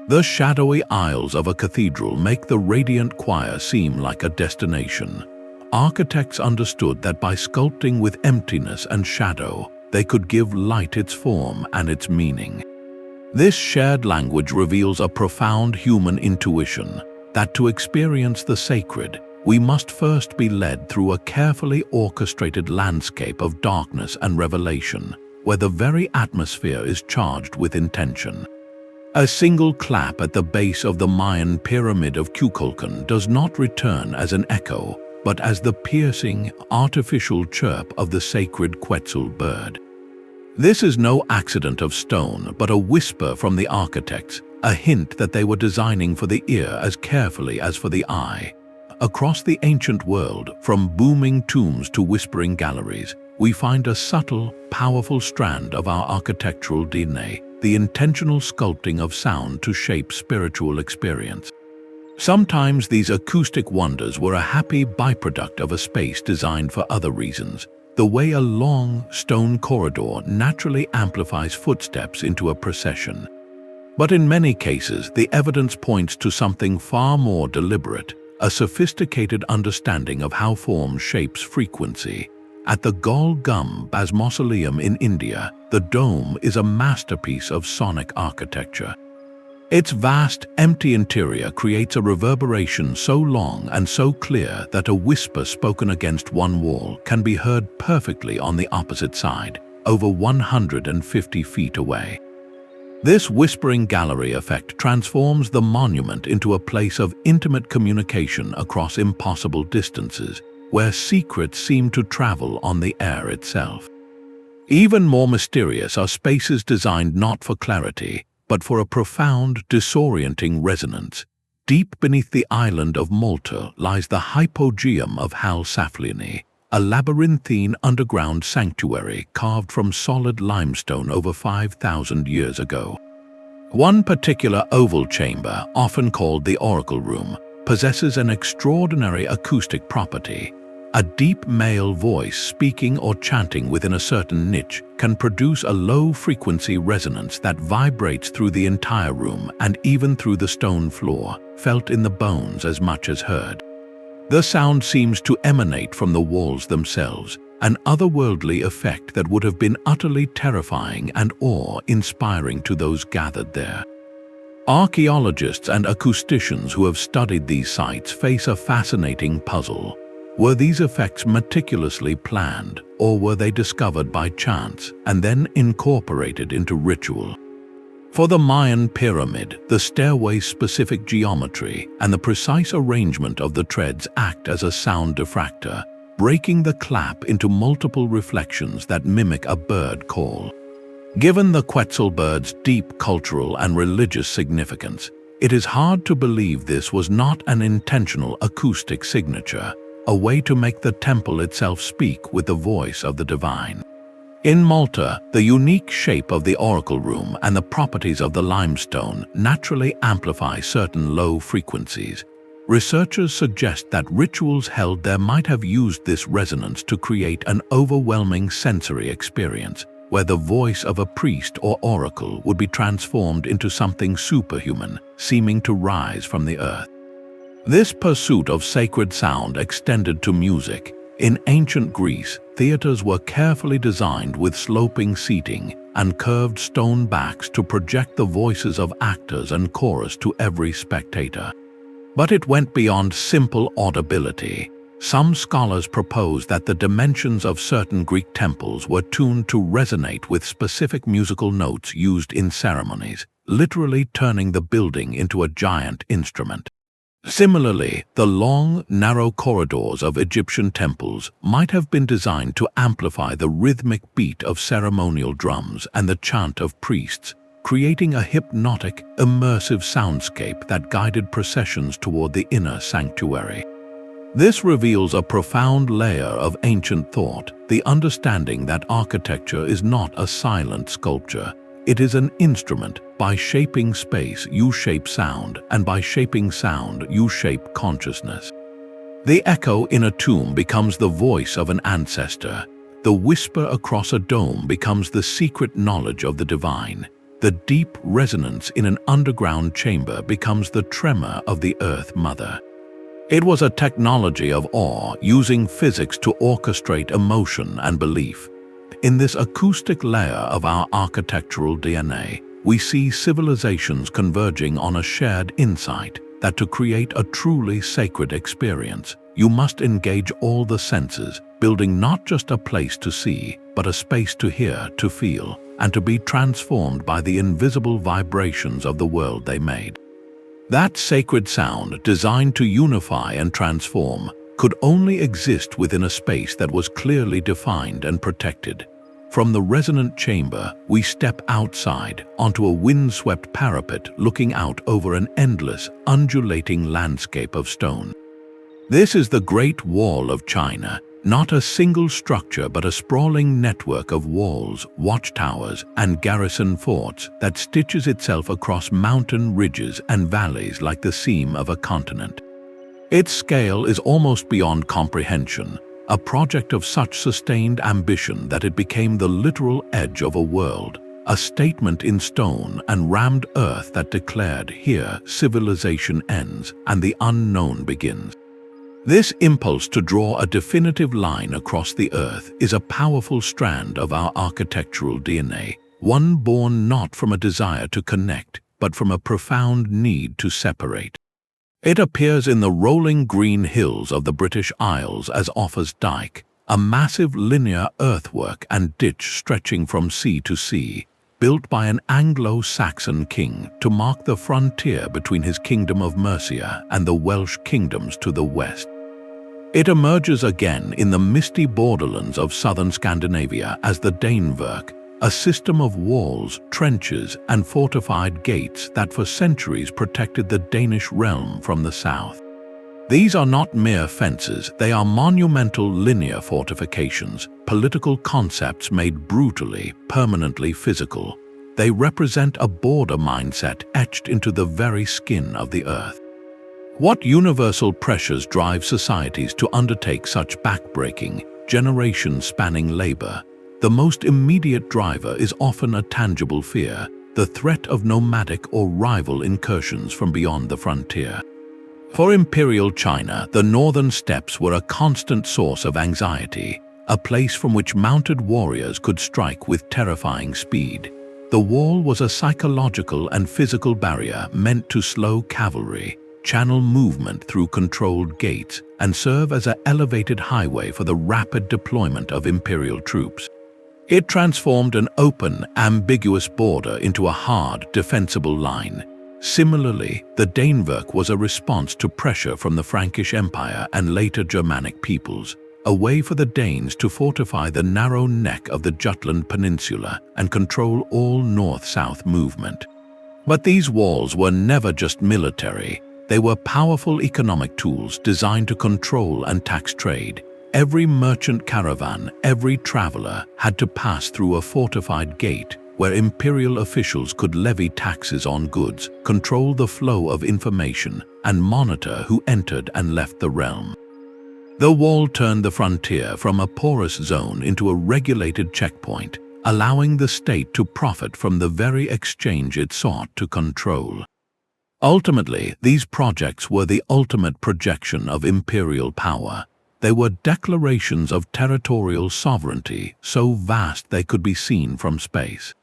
The shadowy aisles of a cathedral make the radiant choir seem like a destination. Architects understood that by sculpting with emptiness and shadow, they could give light its form and its meaning. This shared language reveals a profound human intuition that to experience the sacred, we must first be led through a carefully orchestrated landscape of darkness and revelation, where the very atmosphere is charged with intention. A single clap at the base of the Mayan pyramid of Kukulkan does not return as an echo, but as the piercing, artificial chirp of the sacred Quetzal bird. This is no accident of stone, but a whisper from the architects, a hint that they were designing for the ear as carefully as for the eye. Across the ancient world, from booming tombs to whispering galleries, we find a subtle, powerful strand of our architectural DNA, the intentional sculpting of sound to shape spiritual experience. Sometimes these acoustic wonders were a happy byproduct of a space designed for other reasons, the way a long, stone corridor naturally amplifies footsteps into a procession. But in many cases, the evidence points to something far more deliberate, a sophisticated understanding of how form shapes frequency. At the Gol Gumbaz Mausoleum in India, the dome is a masterpiece of sonic architecture. Its vast, empty interior creates a reverberation so long and so clear that a whisper spoken against one wall can be heard perfectly on the opposite side, over 150 feet away. This whispering gallery effect transforms the monument into a place of intimate communication across impossible distances, where secrets seem to travel on the air itself. Even more mysterious are spaces designed not for clarity, but for a profound, disorienting resonance. Deep beneath the island of Malta lies the hypogeum of Hal Saflieni, a labyrinthine underground sanctuary carved from solid limestone over 5,000 years ago. One particular oval chamber, often called the Oracle Room, possesses an extraordinary acoustic property. A deep male voice speaking or chanting within a certain niche can produce a low-frequency resonance that vibrates through the entire room and even through the stone floor, felt in the bones as much as heard. The sound seems to emanate from the walls themselves, an otherworldly effect that would have been utterly terrifying and awe-inspiring to those gathered there. Archaeologists and acousticians who have studied these sites face a fascinating puzzle. Were these effects meticulously planned, or were they discovered by chance and then incorporated into ritual? For the Mayan pyramid, the stairway's specific geometry and the precise arrangement of the treads act as a sound diffractor, breaking the clap into multiple reflections that mimic a bird call. Given the Quetzal bird's deep cultural and religious significance, it is hard to believe this was not an intentional acoustic signature, a way to make the temple itself speak with the voice of the divine. In Malta, the unique shape of the Oracle Room and the properties of the limestone naturally amplify certain low frequencies. Researchers suggest that rituals held there might have used this resonance to create an overwhelming sensory experience, where the voice of a priest or oracle would be transformed into something superhuman, seeming to rise from the earth. This pursuit of sacred sound extended to music. In ancient Greece, theaters were carefully designed with sloping seating and curved stone backs to project the voices of actors and chorus to every spectator. But it went beyond simple audibility. Some scholars propose that the dimensions of certain Greek temples were tuned to resonate with specific musical notes used in ceremonies, literally turning the building into a giant instrument. Similarly, the long, narrow corridors of Egyptian temples might have been designed to amplify the rhythmic beat of ceremonial drums and the chant of priests, creating a hypnotic, immersive soundscape that guided processions toward the inner sanctuary. This reveals a profound layer of ancient thought, the understanding that architecture is not a silent sculpture. It is an instrument. By shaping space, you shape sound, and by shaping sound, you shape consciousness. The echo in a tomb becomes the voice of an ancestor. The whisper across a dome becomes the secret knowledge of the divine. The deep resonance in an underground chamber becomes the tremor of the Earth Mother. It was a technology of awe, using physics to orchestrate emotion and belief. In this acoustic layer of our architectural DNA, we see civilizations converging on a shared insight that to create a truly sacred experience, you must engage all the senses, building not just a place to see, but a space to hear, to feel, and to be transformed by the invisible vibrations of the world they made. That sacred sound, designed to unify and transform, could only exist within a space that was clearly defined and protected. From the resonant chamber, we step outside onto a windswept parapet looking out over an endless, undulating landscape of stone. This is the Great Wall of China, not a single structure but a sprawling network of walls, watchtowers, and garrison forts that stitches itself across mountain ridges and valleys like the seam of a continent. Its scale is almost beyond comprehension, a project of such sustained ambition that it became the literal edge of a world, a statement in stone and rammed earth that declared, here civilization ends and the unknown begins. This impulse to draw a definitive line across the earth is a powerful strand of our architectural DNA, one born not from a desire to connect, but from a profound need to separate. It appears in the rolling green hills of the British Isles as Offa's Dyke, a massive linear earthwork and ditch stretching from sea to sea, built by an Anglo-Saxon king to mark the frontier between his kingdom of Mercia and the Welsh kingdoms to the west. It emerges again in the misty borderlands of southern Scandinavia as the Danevirke, a system of walls, trenches, and fortified gates that for centuries protected the Danish realm from the south. These are not mere fences, they are monumental linear fortifications, political concepts made brutally, permanently physical. They represent a border mindset etched into the very skin of the earth. What universal pressures drive societies to undertake such backbreaking, generation-spanning labor? The most immediate driver is often a tangible fear, the threat of nomadic or rival incursions from beyond the frontier. For Imperial China, the northern steppes were a constant source of anxiety, a place from which mounted warriors could strike with terrifying speed. The wall was a psychological and physical barrier meant to slow cavalry, channel movement through controlled gates, and serve as an elevated highway for the rapid deployment of Imperial troops. It transformed an open, ambiguous border into a hard, defensible line. Similarly, the Danevirke was a response to pressure from the Frankish Empire and later Germanic peoples, a way for the Danes to fortify the narrow neck of the Jutland Peninsula and control all north-south movement. But these walls were never just military. They were powerful economic tools designed to control and tax trade. Every merchant caravan, every traveler had to pass through a fortified gate where imperial officials could levy taxes on goods, control the flow of information, and monitor who entered and left the realm. The wall turned the frontier from a porous zone into a regulated checkpoint, allowing the state to profit from the very exchange it sought to control. Ultimately, these projects were the ultimate projection of imperial power. They were declarations of territorial sovereignty, so vast they could be seen from space.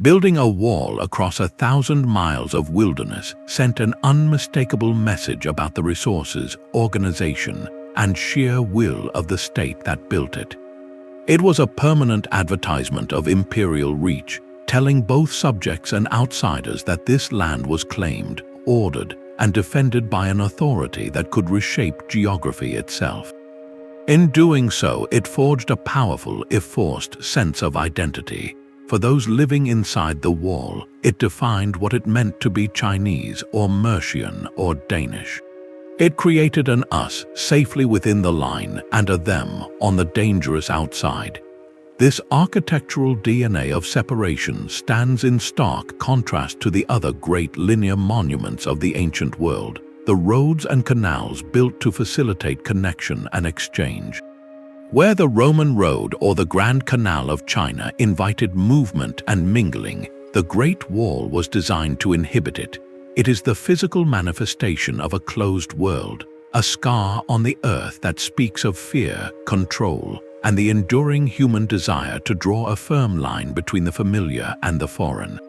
Building a wall across 1,000 miles of wilderness sent an unmistakable message about the resources, organization, and sheer will of the state that built it. It was a permanent advertisement of imperial reach, telling both subjects and outsiders that this land was claimed, ordered, and defended by an authority that could reshape geography itself. In doing so, it forged a powerful, if forced, sense of identity. For those living inside the wall, it defined what it meant to be Chinese or Mercian or Danish. It created an us safely within the line and a them on the dangerous outside. This architectural DNA of separation stands in stark contrast to the other great linear monuments of the ancient world, the roads and canals built to facilitate connection and exchange. Where the Roman road or the Grand Canal of China invited movement and mingling, the Great Wall was designed to inhibit it. It is the physical manifestation of a closed world, a scar on the earth that speaks of fear, control, and the enduring human desire to draw a firm line between the familiar and the foreign.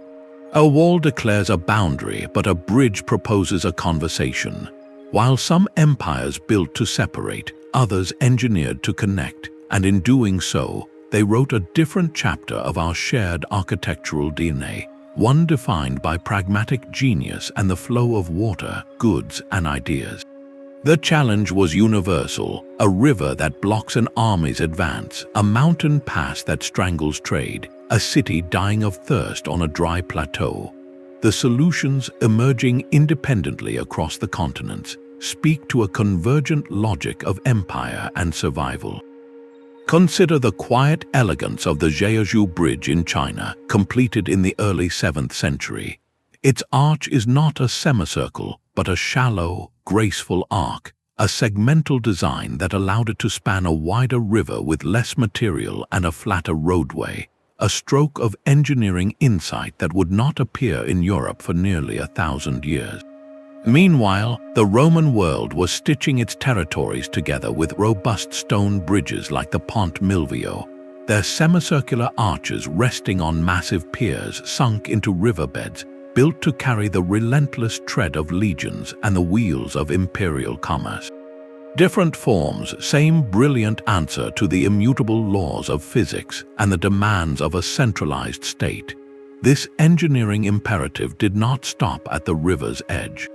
A wall declares a boundary, but a bridge proposes a conversation. While some empires built to separate, others engineered to connect, and in doing so, they wrote a different chapter of our shared architectural DNA, one defined by pragmatic genius and the flow of water, goods, and ideas. The challenge was universal: a river that blocks an army's advance, a mountain pass that strangles trade, a city dying of thirst on a dry plateau. The solutions, emerging independently across the continents, speak to a convergent logic of empire and survival. Consider the quiet elegance of the Jeju Bridge in China, completed in the early 7th century. Its arch is not a semicircle, but a shallow, graceful arc, a segmental design that allowed it to span a wider river with less material and a flatter roadway, a stroke of engineering insight that would not appear in Europe for nearly 1,000 years. Meanwhile, the Roman world was stitching its territories together with robust stone bridges like the Pont Milvio, their semicircular arches resting on massive piers sunk into riverbeds, built to carry the relentless tread of legions and the wheels of imperial commerce. Different forms, same brilliant answer to the immutable laws of physics and the demands of a centralized state. This engineering imperative did not stop at the river's edge.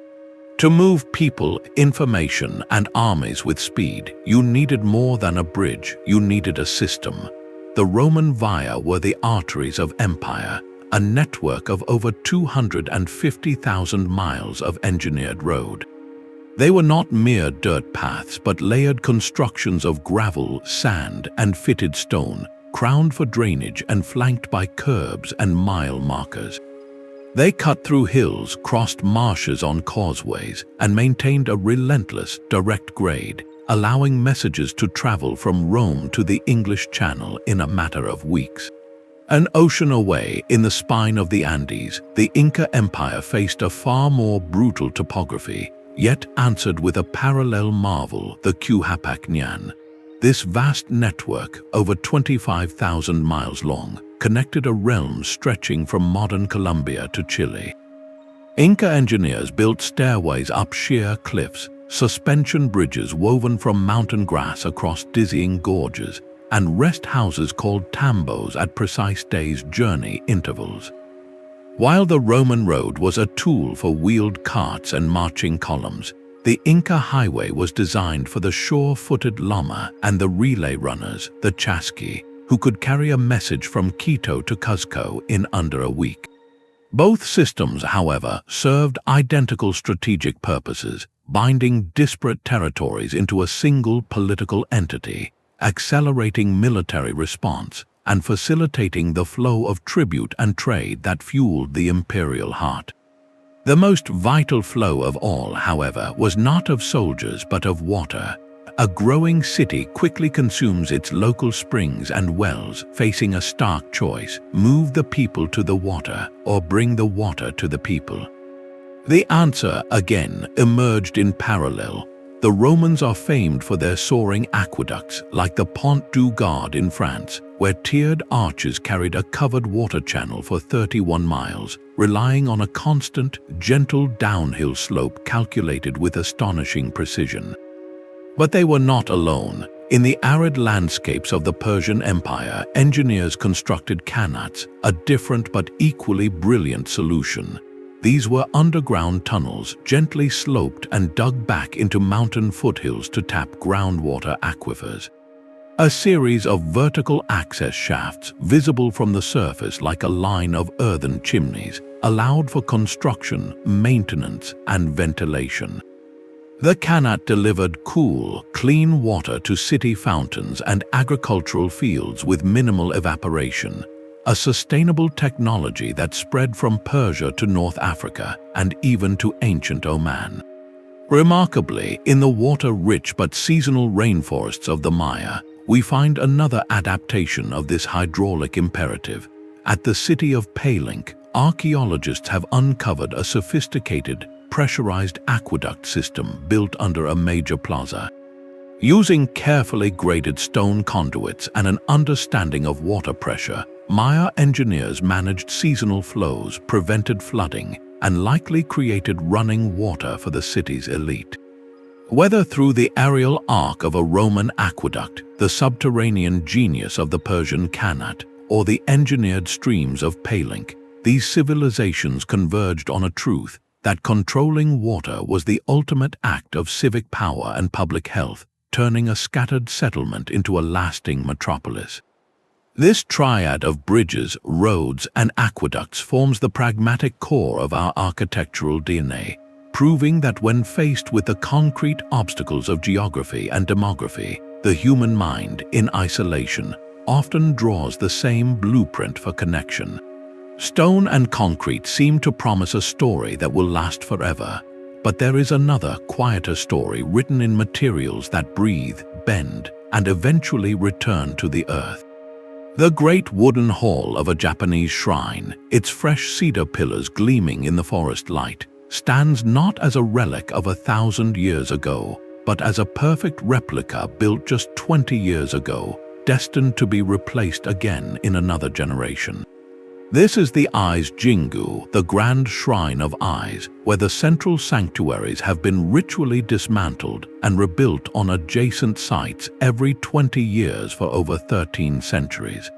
To move people, information, and armies with speed, you needed more than a bridge, you needed a system. The Roman via were the arteries of empire, a network of over 250,000 miles of engineered road. They were not mere dirt paths, but layered constructions of gravel, sand, and fitted stone, crowned for drainage and flanked by curbs and mile markers. They cut through hills, crossed marshes on causeways, and maintained a relentless, direct grade, allowing messages to travel from Rome to the English Channel in a matter of weeks. An ocean away, in the spine of the Andes, the Inca Empire faced a far more brutal topography, yet answered with a parallel marvel, the Quhapacñan. This vast network, over 25,000 miles long, connected a realm stretching from modern Colombia to Chile. Inca engineers built stairways up sheer cliffs, suspension bridges woven from mountain grass across dizzying gorges, and rest houses called tambos at precise days' journey intervals. While the Roman road was a tool for wheeled carts and marching columns, the Inca highway was designed for the sure-footed llama and the relay runners, the chasqui, who could carry a message from Quito to Cuzco in under a week. Both systems, however, served identical strategic purposes, binding disparate territories into a single political entity, accelerating military response, and facilitating the flow of tribute and trade that fueled the imperial heart. The most vital flow of all, however, was not of soldiers but of water. A growing city quickly consumes its local springs and wells, facing a stark choice: move the people to the water or bring the water to the people. The answer, again, emerged in parallel. The Romans are famed for their soaring aqueducts, like the Pont du Gard in France, where tiered arches carried a covered water channel for 31 miles, relying on a constant, gentle downhill slope calculated with astonishing precision. But they were not alone. In the arid landscapes of the Persian Empire, engineers constructed qanats, a different but equally brilliant solution. These were underground tunnels, gently sloped and dug back into mountain foothills to tap groundwater aquifers. A series of vertical access shafts, visible from the surface like a line of earthen chimneys, allowed for construction, maintenance, and ventilation. The qanat delivered cool, clean water to city fountains and agricultural fields with minimal evaporation, a sustainable technology that spread from Persia to North Africa and even to ancient Oman. Remarkably, in the water-rich but seasonal rainforests of the Maya, we find another adaptation of this hydraulic imperative. At the city of Palenque, archaeologists have uncovered a sophisticated, pressurized aqueduct system built under a major plaza. Using carefully graded stone conduits and an understanding of water pressure, Maya engineers managed seasonal flows, prevented flooding, and likely created running water for the city's elite. Whether through the aerial arc of a Roman aqueduct, the subterranean genius of the Persian Khanate, or the engineered streams of Palenque, these civilizations converged on a truth that controlling water was the ultimate act of civic power and public health, turning a scattered settlement into a lasting metropolis. This triad of bridges, roads, and aqueducts forms the pragmatic core of our architectural DNA, proving that when faced with the concrete obstacles of geography and demography, the human mind, in isolation, often draws the same blueprint for connection. Stone and concrete seem to promise a story that will last forever, but there is another, quieter story written in materials that breathe, bend, and eventually return to the earth. The great wooden hall of a Japanese shrine, its fresh cedar pillars gleaming in the forest light, stands not as a relic of 1,000 years ago, but as a perfect replica built just 20 years ago, destined to be replaced again in another generation. This is the Eyes Jingu, the grand shrine of eyes, where the central sanctuaries have been ritually dismantled and rebuilt on adjacent sites every 20 years for over 13 centuries.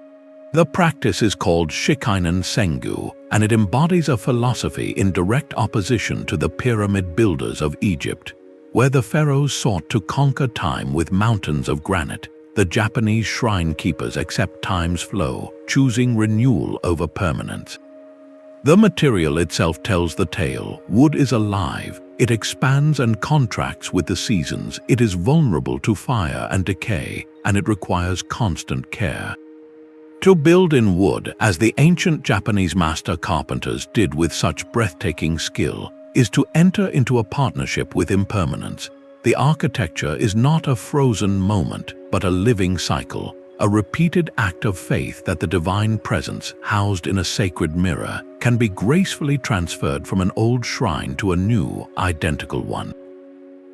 The practice is called Shikinen Sengu, and it embodies a philosophy in direct opposition to the pyramid builders of Egypt. Where the pharaohs sought to conquer time with mountains of granite, the Japanese shrine keepers accept time's flow, choosing renewal over permanence. The material itself tells the tale. Wood is alive. It expands and contracts with the seasons. It is vulnerable to fire and decay, and it requires constant care. To build in wood, as the ancient Japanese master carpenters did with such breathtaking skill, is to enter into a partnership with impermanence. The architecture is not a frozen moment, but a living cycle, a repeated act of faith that the divine presence, housed in a sacred mirror, can be gracefully transferred from an old shrine to a new, identical one.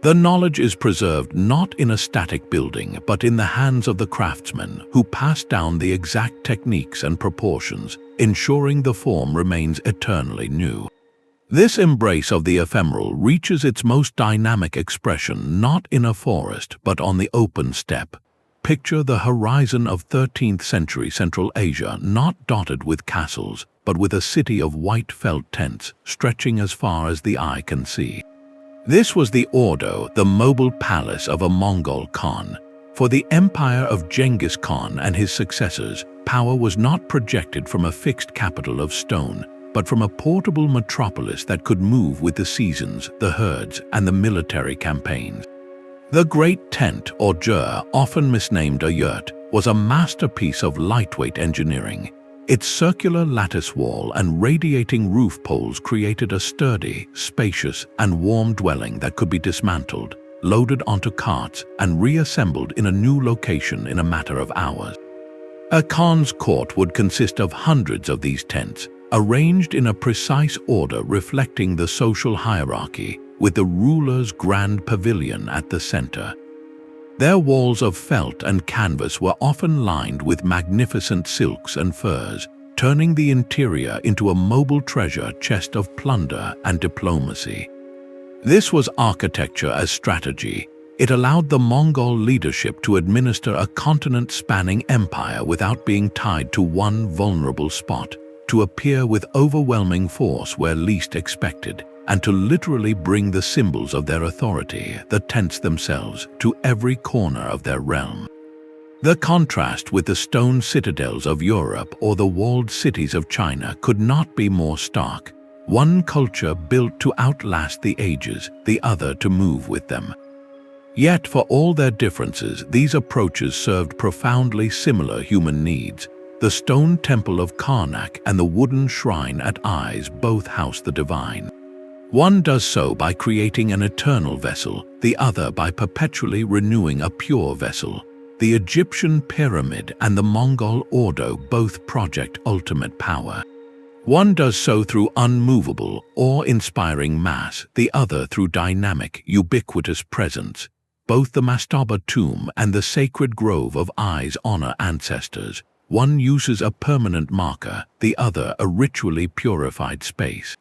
The knowledge is preserved not in a static building, but in the hands of the craftsmen who pass down the exact techniques and proportions, ensuring the form remains eternally new. This embrace of the ephemeral reaches its most dynamic expression not in a forest but on the open steppe. Picture the horizon of 13th century Central Asia not dotted with castles, but with a city of white felt tents stretching as far as the eye can see. This was the Ordo, the mobile palace of a Mongol Khan. For the empire of Genghis Khan and his successors, power was not projected from a fixed capital of stone, but from a portable metropolis that could move with the seasons, the herds, and the military campaigns. The Great Tent, or Jur, often misnamed a yurt, was a masterpiece of lightweight engineering. Its circular lattice wall and radiating roof poles created a sturdy, spacious, and warm dwelling that could be dismantled, loaded onto carts, and reassembled in a new location in a matter of hours. A Khan's court would consist of hundreds of these tents, arranged in a precise order reflecting the social hierarchy, with the ruler's grand pavilion at the center. Their walls of felt and canvas were often lined with magnificent silks and furs, turning the interior into a mobile treasure chest of plunder and diplomacy. This was architecture as strategy. It allowed the Mongol leadership to administer a continent-spanning empire without being tied to one vulnerable spot, to appear with overwhelming force where least expected, and to literally bring the symbols of their authority, the tents themselves, to every corner of their realm. The contrast with the stone citadels of Europe or the walled cities of China could not be more stark. One culture built to outlast the ages, the other to move with them. Yet for all their differences, these approaches served profoundly similar human needs. The stone temple of Karnak and the wooden shrine at Eyes both house the divine. One does so by creating an eternal vessel, the other by perpetually renewing a pure vessel. The Egyptian pyramid and the Mongol Ordo both project ultimate power. One does so through unmovable, awe-inspiring mass, the other through dynamic, ubiquitous presence. Both the mastaba tomb and the sacred grove of eyes honor ancestors. One uses a permanent marker, the other a ritually purified space.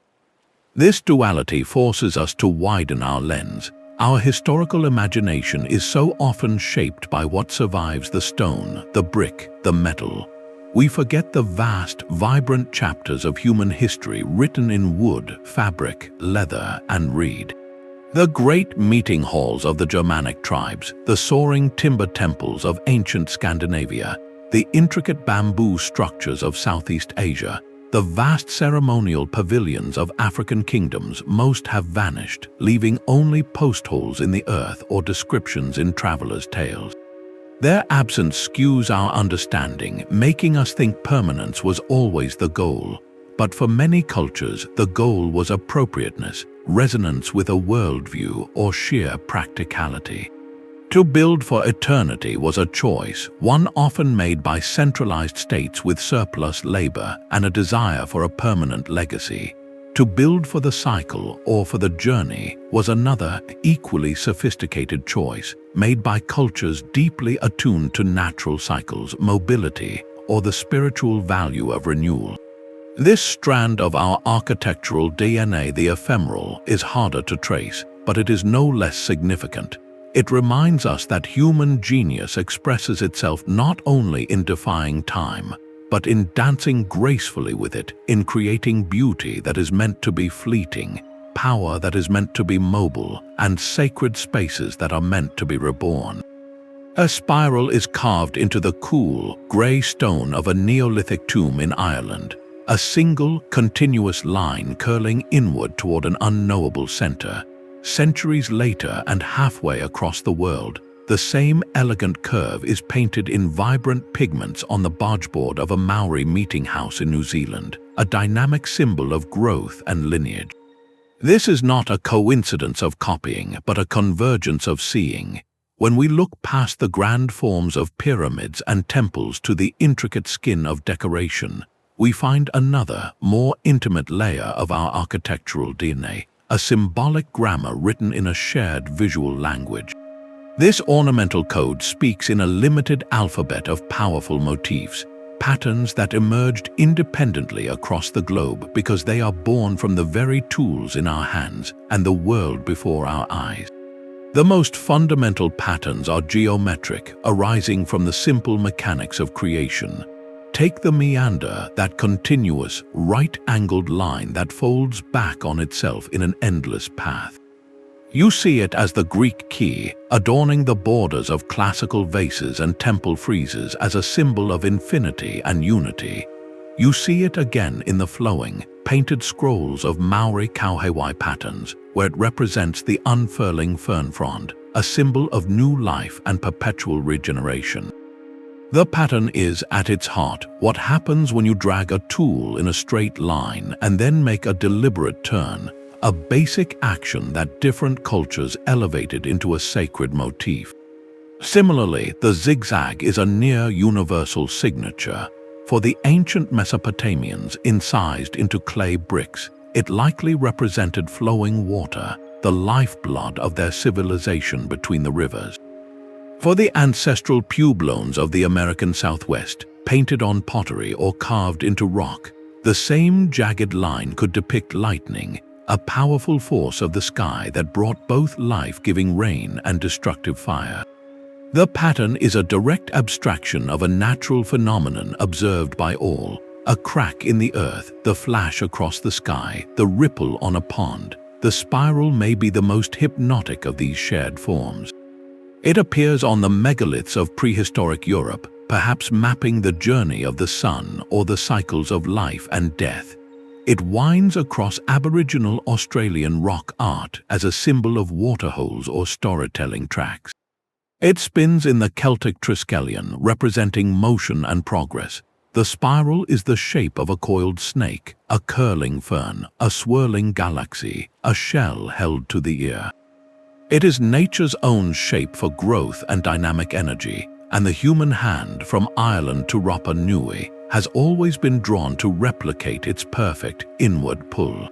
This duality forces us to widen our lens. Our historical imagination is so often shaped by what survives the stone, the brick, the metal. We forget the vast, vibrant chapters of human history written in wood, fabric, leather, and reed. The great meeting halls of the Germanic tribes, the soaring timber temples of ancient Scandinavia, the intricate bamboo structures of Southeast Asia, the vast ceremonial pavilions of African kingdoms, most have vanished, leaving only post holes in the earth or descriptions in travelers' tales. Their absence skews our understanding, making us think permanence was always the goal. But for many cultures, the goal was appropriateness, resonance with a worldview, or sheer practicality. To build for eternity was a choice, one often made by centralized states with surplus labor and a desire for a permanent legacy. To build for the cycle or for the journey was another, equally sophisticated choice, made by cultures deeply attuned to natural cycles, mobility, or the spiritual value of renewal. This strand of our architectural DNA, the ephemeral, is harder to trace, but it is no less significant. It reminds us that human genius expresses itself not only in defying time, but in dancing gracefully with it, in creating beauty that is meant to be fleeting, power that is meant to be mobile, and sacred spaces that are meant to be reborn. A spiral is carved into the cool, grey stone of a Neolithic tomb in Ireland, a single, continuous line curling inward toward an unknowable center. Centuries later and halfway across the world, the same elegant curve is painted in vibrant pigments on the bargeboard of a Maori meeting house in New Zealand, a dynamic symbol of growth and lineage. This is not a coincidence of copying, but a convergence of seeing. When we look past the grand forms of pyramids and temples to the intricate skin of decoration, we find another, more intimate layer of our architectural DNA. A symbolic grammar written in a shared visual language. This ornamental code speaks in a limited alphabet of powerful motifs, patterns that emerged independently across the globe because they are born from the very tools in our hands and the world before our eyes. The most fundamental patterns are geometric, arising from the simple mechanics of creation. Take the meander, that continuous, right-angled line that folds back on itself in an endless path. You see it as the Greek key, adorning the borders of classical vases and temple friezes as a symbol of infinity and unity. You see it again in the flowing, painted scrolls of Maori kauhewai patterns, where it represents the unfurling fern frond, a symbol of new life and perpetual regeneration. The pattern is, at its heart, what happens when you drag a tool in a straight line and then make a deliberate turn, a basic action that different cultures elevated into a sacred motif. Similarly, the zigzag is a near-universal signature. For the ancient Mesopotamians, incised into clay bricks, it likely represented flowing water, the lifeblood of their civilization between the rivers. For the ancestral pueblones of the American Southwest, painted on pottery or carved into rock, the same jagged line could depict lightning, a powerful force of the sky that brought both life-giving rain and destructive fire. The pattern is a direct abstraction of a natural phenomenon observed by all, a crack in the earth, the flash across the sky, the ripple on a pond. The spiral may be the most hypnotic of these shared forms. It appears on the megaliths of prehistoric Europe, perhaps mapping the journey of the sun or the cycles of life and death. It winds across Aboriginal Australian rock art as a symbol of waterholes or storytelling tracks. It spins in the Celtic Triskelion, representing motion and progress, The spiral is the shape of a coiled snake, a curling fern, a swirling galaxy, a shell held to the ear. It is nature's own shape for growth and dynamic energy, and the human hand, from Ireland to Rapa Nui, has always been drawn to replicate its perfect inward pull.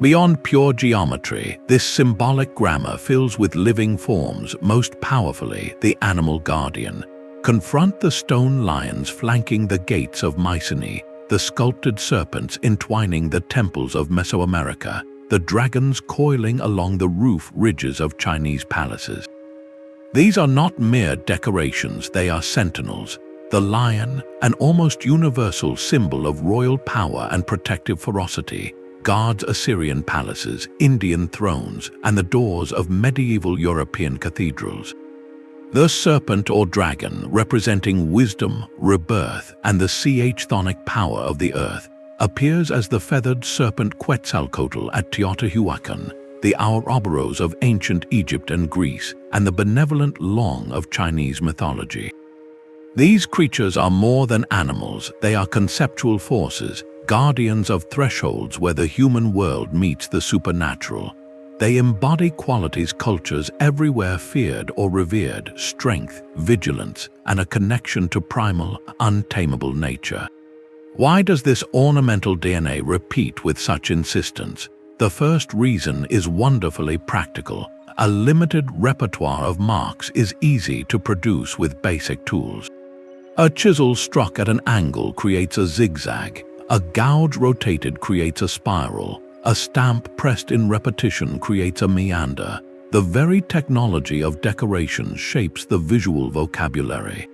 Beyond pure geometry, this symbolic grammar fills with living forms, most powerfully the animal guardian. Confront the stone lions flanking the gates of Mycenae, the sculpted serpents entwining the temples of Mesoamerica, the dragons coiling along the roof ridges of Chinese palaces. These are not mere decorations, they are sentinels. The lion, an almost universal symbol of royal power and protective ferocity, guards Assyrian palaces, Indian thrones, and the doors of medieval European cathedrals. The serpent or dragon, representing wisdom, rebirth, and the chthonic power of the earth, appears as the feathered serpent Quetzalcoatl at Teotihuacan, the Ouroboros of ancient Egypt and Greece, and the benevolent Long of Chinese mythology. These creatures are more than animals, they are conceptual forces, guardians of thresholds where the human world meets the supernatural. They embody qualities cultures everywhere feared or revered: strength, vigilance, and a connection to primal, untamable nature. Why does this ornamental DNA repeat with such insistence? The first reason is wonderfully practical. A limited repertoire of marks is easy to produce with basic tools. A chisel struck at an angle creates a zigzag. A gouge rotated creates a spiral. A stamp pressed in repetition creates a meander. The very technology of decoration shapes the visual vocabulary.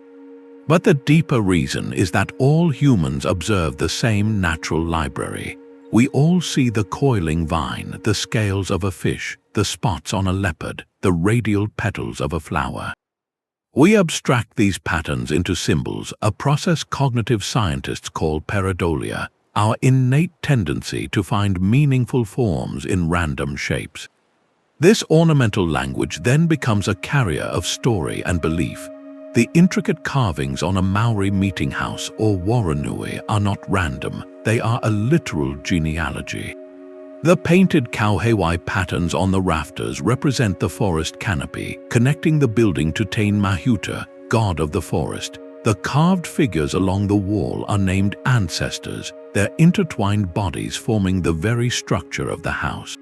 But the deeper reason is that all humans observe the same natural library. We all see the coiling vine, the scales of a fish, the spots on a leopard, the radial petals of a flower. We abstract these patterns into symbols, a process cognitive scientists call pareidolia, our innate tendency to find meaningful forms in random shapes. This ornamental language then becomes a carrier of story and belief. The intricate carvings on a Maori meeting house or Waranui are not random, they are a literal genealogy. The painted kauhewai patterns on the rafters represent the forest canopy, connecting the building to Tain Mahuta, god of the forest. The carved figures along the wall are named ancestors, their intertwined bodies forming the very structure of the house.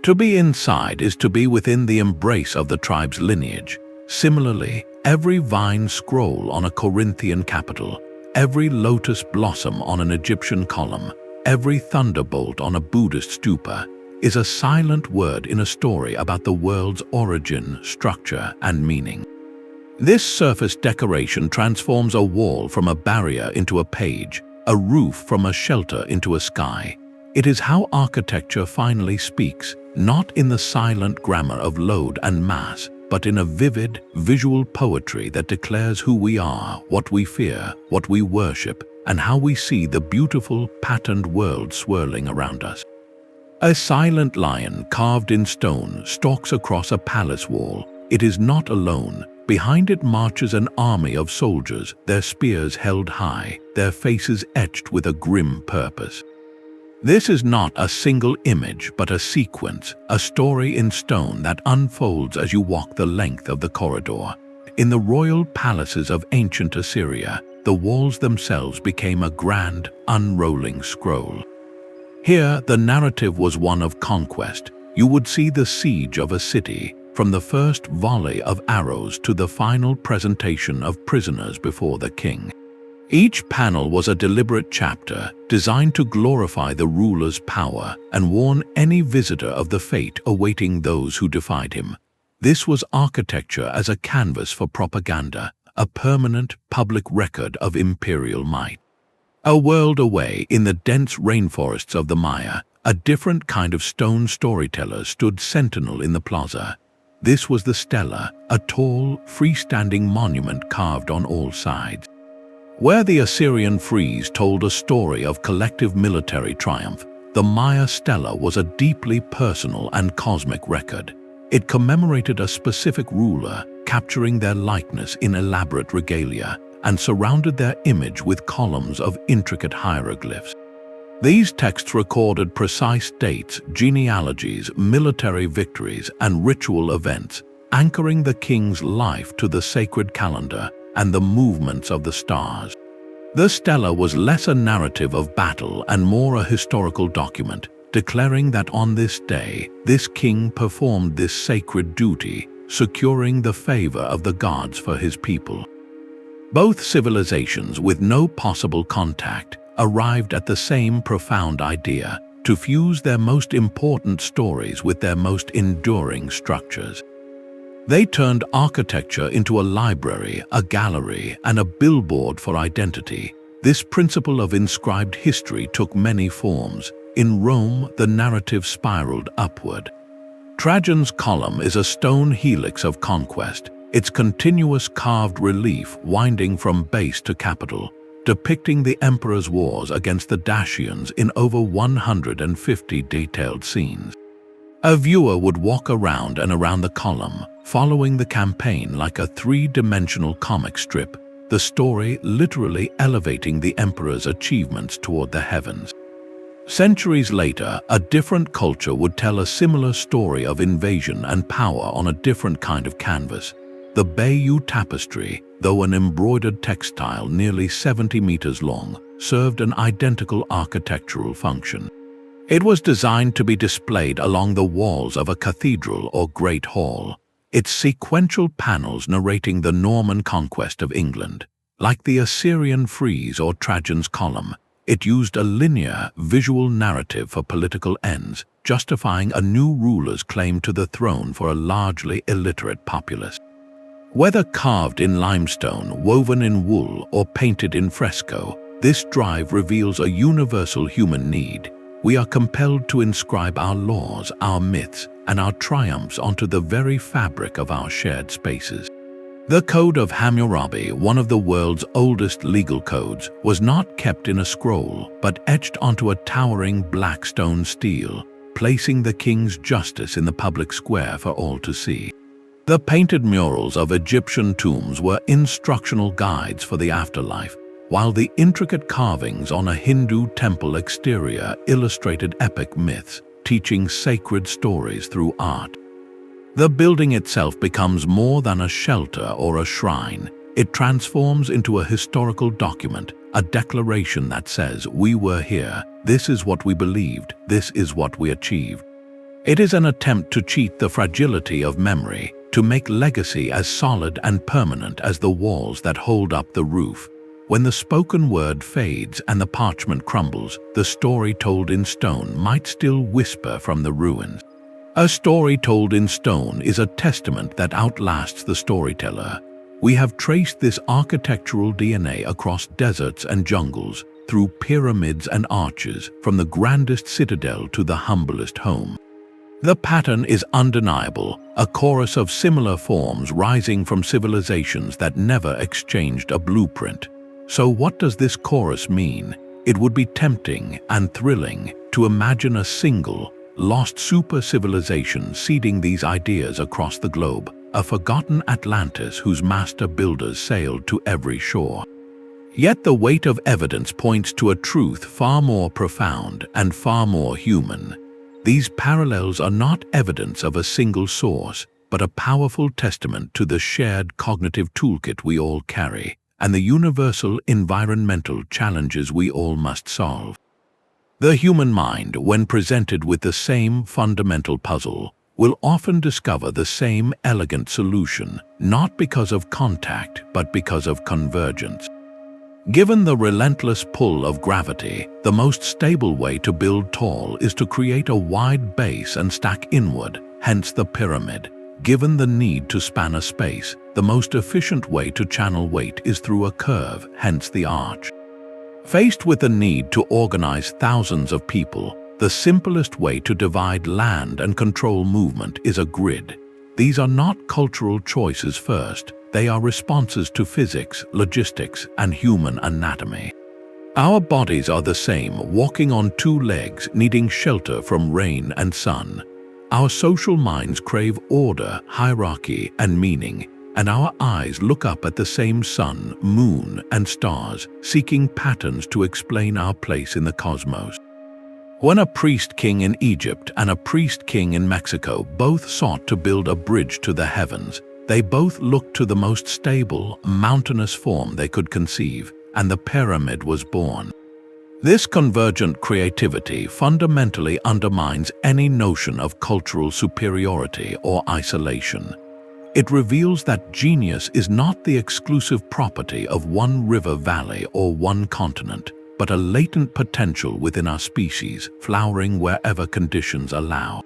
To be inside is to be within the embrace of the tribe's lineage. Similarly, every vine scroll on a Corinthian capital, every lotus blossom on an Egyptian column, every thunderbolt on a Buddhist stupa is a silent word in a story about the world's origin, structure, and meaning. This surface decoration transforms a wall from a barrier into a page, a roof from a shelter into a sky. It is how architecture finally speaks, not in the silent grammar of load and mass, but in a vivid, visual poetry that declares who we are, what we fear, what we worship, and how we see the beautiful, patterned world swirling around us. A silent lion carved in stone stalks across a palace wall. It is not alone. Behind it marches an army of soldiers, their spears held high, their faces etched with a grim purpose. This is not a single image, but a sequence, a story in stone that unfolds as you walk the length of the corridor. In the royal palaces of ancient Assyria, the walls themselves became a grand, unrolling scroll. Here, the narrative was one of conquest. You would see the siege of a city, from the first volley of arrows to the final presentation of prisoners before the king. Each panel was a deliberate chapter, designed to glorify the ruler's power and warn any visitor of the fate awaiting those who defied him. This was architecture as a canvas for propaganda, a permanent public record of imperial might. A world away, in the dense rainforests of the Maya, a different kind of stone storyteller stood sentinel in the plaza. This was the stela, a tall, freestanding monument carved on all sides. Where the Assyrian frieze told a story of collective military triumph, the Maya stela was a deeply personal and cosmic record. It commemorated a specific ruler, capturing their likeness in elaborate regalia, and surrounded their image with columns of intricate hieroglyphs. These texts recorded precise dates, genealogies, military victories, and ritual events, anchoring the king's life to the sacred calendar and the movements of the stars. The stela was less a narrative of battle and more a historical document, declaring that on this day, this king performed this sacred duty, securing the favor of the gods for his people. Both civilizations, with no possible contact, arrived at the same profound idea: to fuse their most important stories with their most enduring structures. They turned architecture into a library, a gallery, and a billboard for identity. This principle of inscribed history took many forms. In Rome, the narrative spiraled upward. Trajan's column is a stone helix of conquest, its continuous carved relief winding from base to capital, depicting the emperor's wars against the Dacians in over 150 detailed scenes. A viewer would walk around and around the column, following the campaign like a three-dimensional comic strip, the story literally elevating the emperor's achievements toward the heavens. Centuries later, a different culture would tell a similar story of invasion and power on a different kind of canvas. The Bayeux Tapestry, though an embroidered textile nearly 70 meters long, served an identical architectural function. It was designed to be displayed along the walls of a cathedral or great hall, its sequential panels narrating the Norman conquest of England. Like the Assyrian frieze or Trajan's column, it used a linear, visual narrative for political ends, justifying a new ruler's claim to the throne for a largely illiterate populace. Whether carved in limestone, woven in wool, or painted in fresco, this drive reveals a universal human need. We are compelled to inscribe our laws, our myths, and our triumphs onto the very fabric of our shared spaces. The Code of Hammurabi, one of the world's oldest legal codes, was not kept in a scroll, but etched onto a towering black stone stele, placing the king's justice in the public square for all to see. The painted murals of Egyptian tombs were instructional guides for the afterlife, while the intricate carvings on a Hindu temple exterior illustrated epic myths, teaching sacred stories through art. The building itself becomes more than a shelter or a shrine. It transforms into a historical document, a declaration that says, "We were here, this is what we believed, this is what we achieved." It is an attempt to cheat the fragility of memory, to make legacy as solid and permanent as the walls that hold up the roof. When the spoken word fades and the parchment crumbles, the story told in stone might still whisper from the ruins. A story told in stone is a testament that outlasts the storyteller. We have traced this architectural DNA across deserts and jungles, through pyramids and arches, from the grandest citadel to the humblest home. The pattern is undeniable, a chorus of similar forms rising from civilizations that never exchanged a blueprint. So what does this chorus mean? It would be tempting and thrilling to imagine a single, lost super-civilization seeding these ideas across the globe, a forgotten Atlantis whose master builders sailed to every shore. Yet the weight of evidence points to a truth far more profound and far more human. These parallels are not evidence of a single source, but a powerful testament to the shared cognitive toolkit we all carry, and the universal environmental challenges we all must solve. The human mind, when presented with the same fundamental puzzle, will often discover the same elegant solution, not because of contact, but because of convergence. Given the relentless pull of gravity, the most stable way to build tall is to create a wide base and stack inward, hence the pyramid. Given the need to span a space, the most efficient way to channel weight is through a curve, hence the arch. Faced with the need to organize thousands of people, the simplest way to divide land and control movement is a grid. These are not cultural choices first, they are responses to physics, logistics, and human anatomy. Our bodies are the same, walking on two legs, needing shelter from rain and sun. Our social minds crave order, hierarchy, and meaning, and our eyes look up at the same sun, moon, and stars, seeking patterns to explain our place in the cosmos. When a priest king in Egypt and a priest king in Mexico both sought to build a bridge to the heavens, they both looked to the most stable, mountainous form they could conceive, and the pyramid was born. This convergent creativity fundamentally undermines any notion of cultural superiority or isolation. It reveals that genius is not the exclusive property of one river valley or one continent, but a latent potential within our species, flowering wherever conditions allow.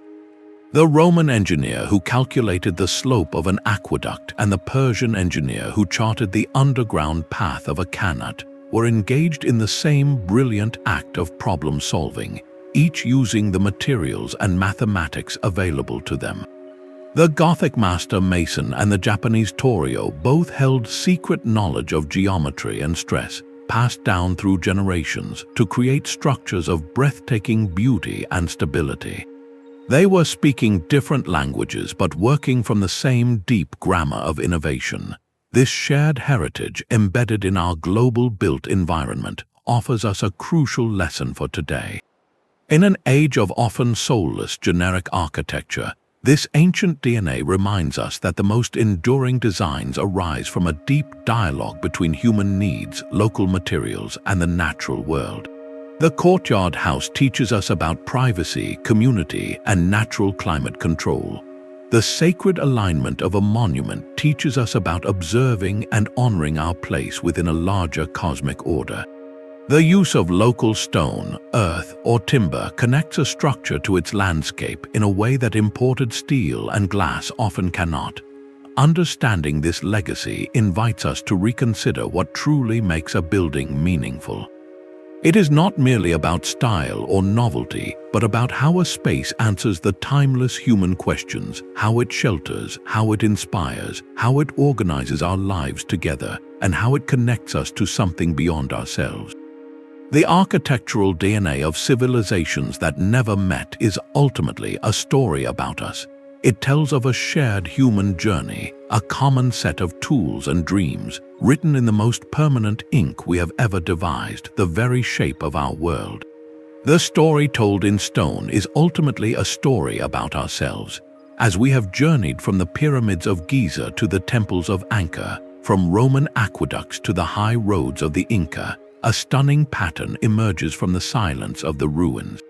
The Roman engineer who calculated the slope of an aqueduct and the Persian engineer who charted the underground path of a canal were engaged in the same brilliant act of problem-solving, each using the materials and mathematics available to them. The Gothic master mason and the Japanese Torio both held secret knowledge of geometry and stress, passed down through generations to create structures of breathtaking beauty and stability. They were speaking different languages but working from the same deep grammar of innovation. This shared heritage, embedded in our global built environment, offers us a crucial lesson for today. In an age of often soulless generic architecture, this ancient DNA reminds us that the most enduring designs arise from a deep dialogue between human needs, local materials, and the natural world. The Courtyard house teaches us about privacy, community, and natural climate control. The sacred alignment of a monument teaches us about observing and honoring our place within a larger cosmic order. The use of local stone, earth, or timber connects a structure to its landscape in a way that imported steel and glass often cannot. Understanding this legacy invites us to reconsider what truly makes a building meaningful. It is not merely about style or novelty, but about how a space answers the timeless human questions, how it shelters, how it inspires, how it organizes our lives together, and how it connects us to something beyond ourselves. The architectural DNA of civilizations that never met is ultimately a story about us. It tells of a shared human journey, a common set of tools and dreams, written in the most permanent ink we have ever devised, the very shape of our world. The story told in stone is ultimately a story about ourselves. As we have journeyed from the pyramids of Giza to the temples of Ankara, from Roman aqueducts to the high roads of the Inca, a stunning pattern emerges from the silence of the ruins.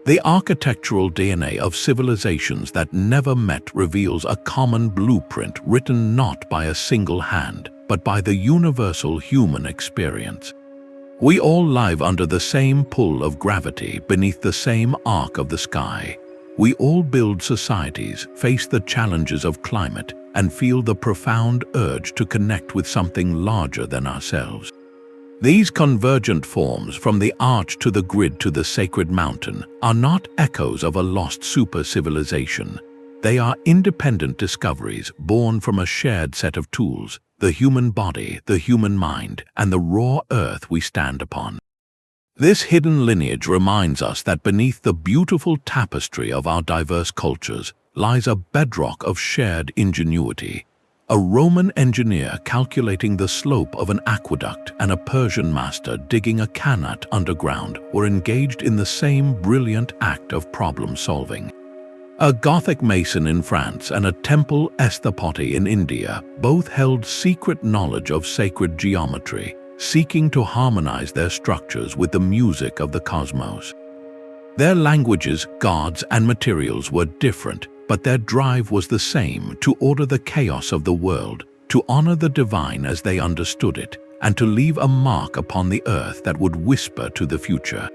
The architectural DNA of civilizations that never met reveals a common blueprint written not by a single hand, but by the universal human experience. We all live under the same pull of gravity beneath the same arc of the sky. We all build societies, face the challenges of climate, and feel the profound urge to connect with something larger than ourselves. These convergent forms, from the arch to the grid to the sacred mountain, are not echoes of a lost super-civilization. They are independent discoveries born from a shared set of tools, the human body, the human mind, and the raw earth we stand upon. This hidden lineage reminds us that beneath the beautiful tapestry of our diverse cultures lies a bedrock of shared ingenuity. A Roman engineer calculating the slope of an aqueduct and a Persian master digging a canal underground were engaged in the same brilliant act of problem-solving. A Gothic mason in France and a temple sthapati in India both held secret knowledge of sacred geometry, seeking to harmonize their structures with the music of the cosmos. Their languages, gods, and materials were different, but their drive was the same: to order the chaos of the world, to honor the divine as they understood it, and to leave a mark upon the earth that would whisper to the future.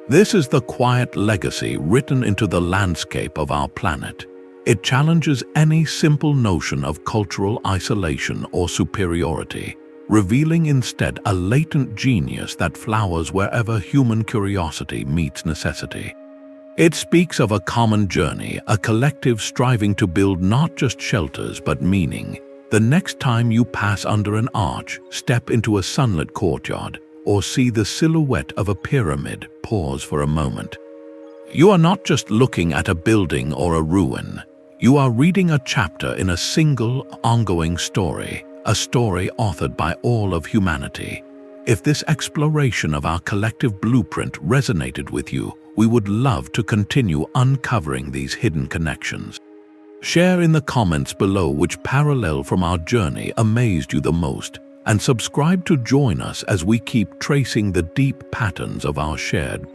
This is the quiet legacy written into the landscape of our planet. It challenges any simple notion of cultural isolation or superiority, revealing instead a latent genius that flowers wherever human curiosity meets necessity. It speaks of a common journey, a collective striving to build not just shelters but meaning. The next time you pass under an arch, step into a sunlit courtyard, or see the silhouette of a pyramid, pause for a moment. You are not just looking at a building or a ruin. You are reading a chapter in a single, ongoing story, a story authored by all of humanity. If this exploration of our collective blueprint resonated with you, we would love to continue uncovering these hidden connections. Share in the comments below which parallel from our journey amazed you the most, and subscribe to join us as we keep tracing the deep patterns of our shared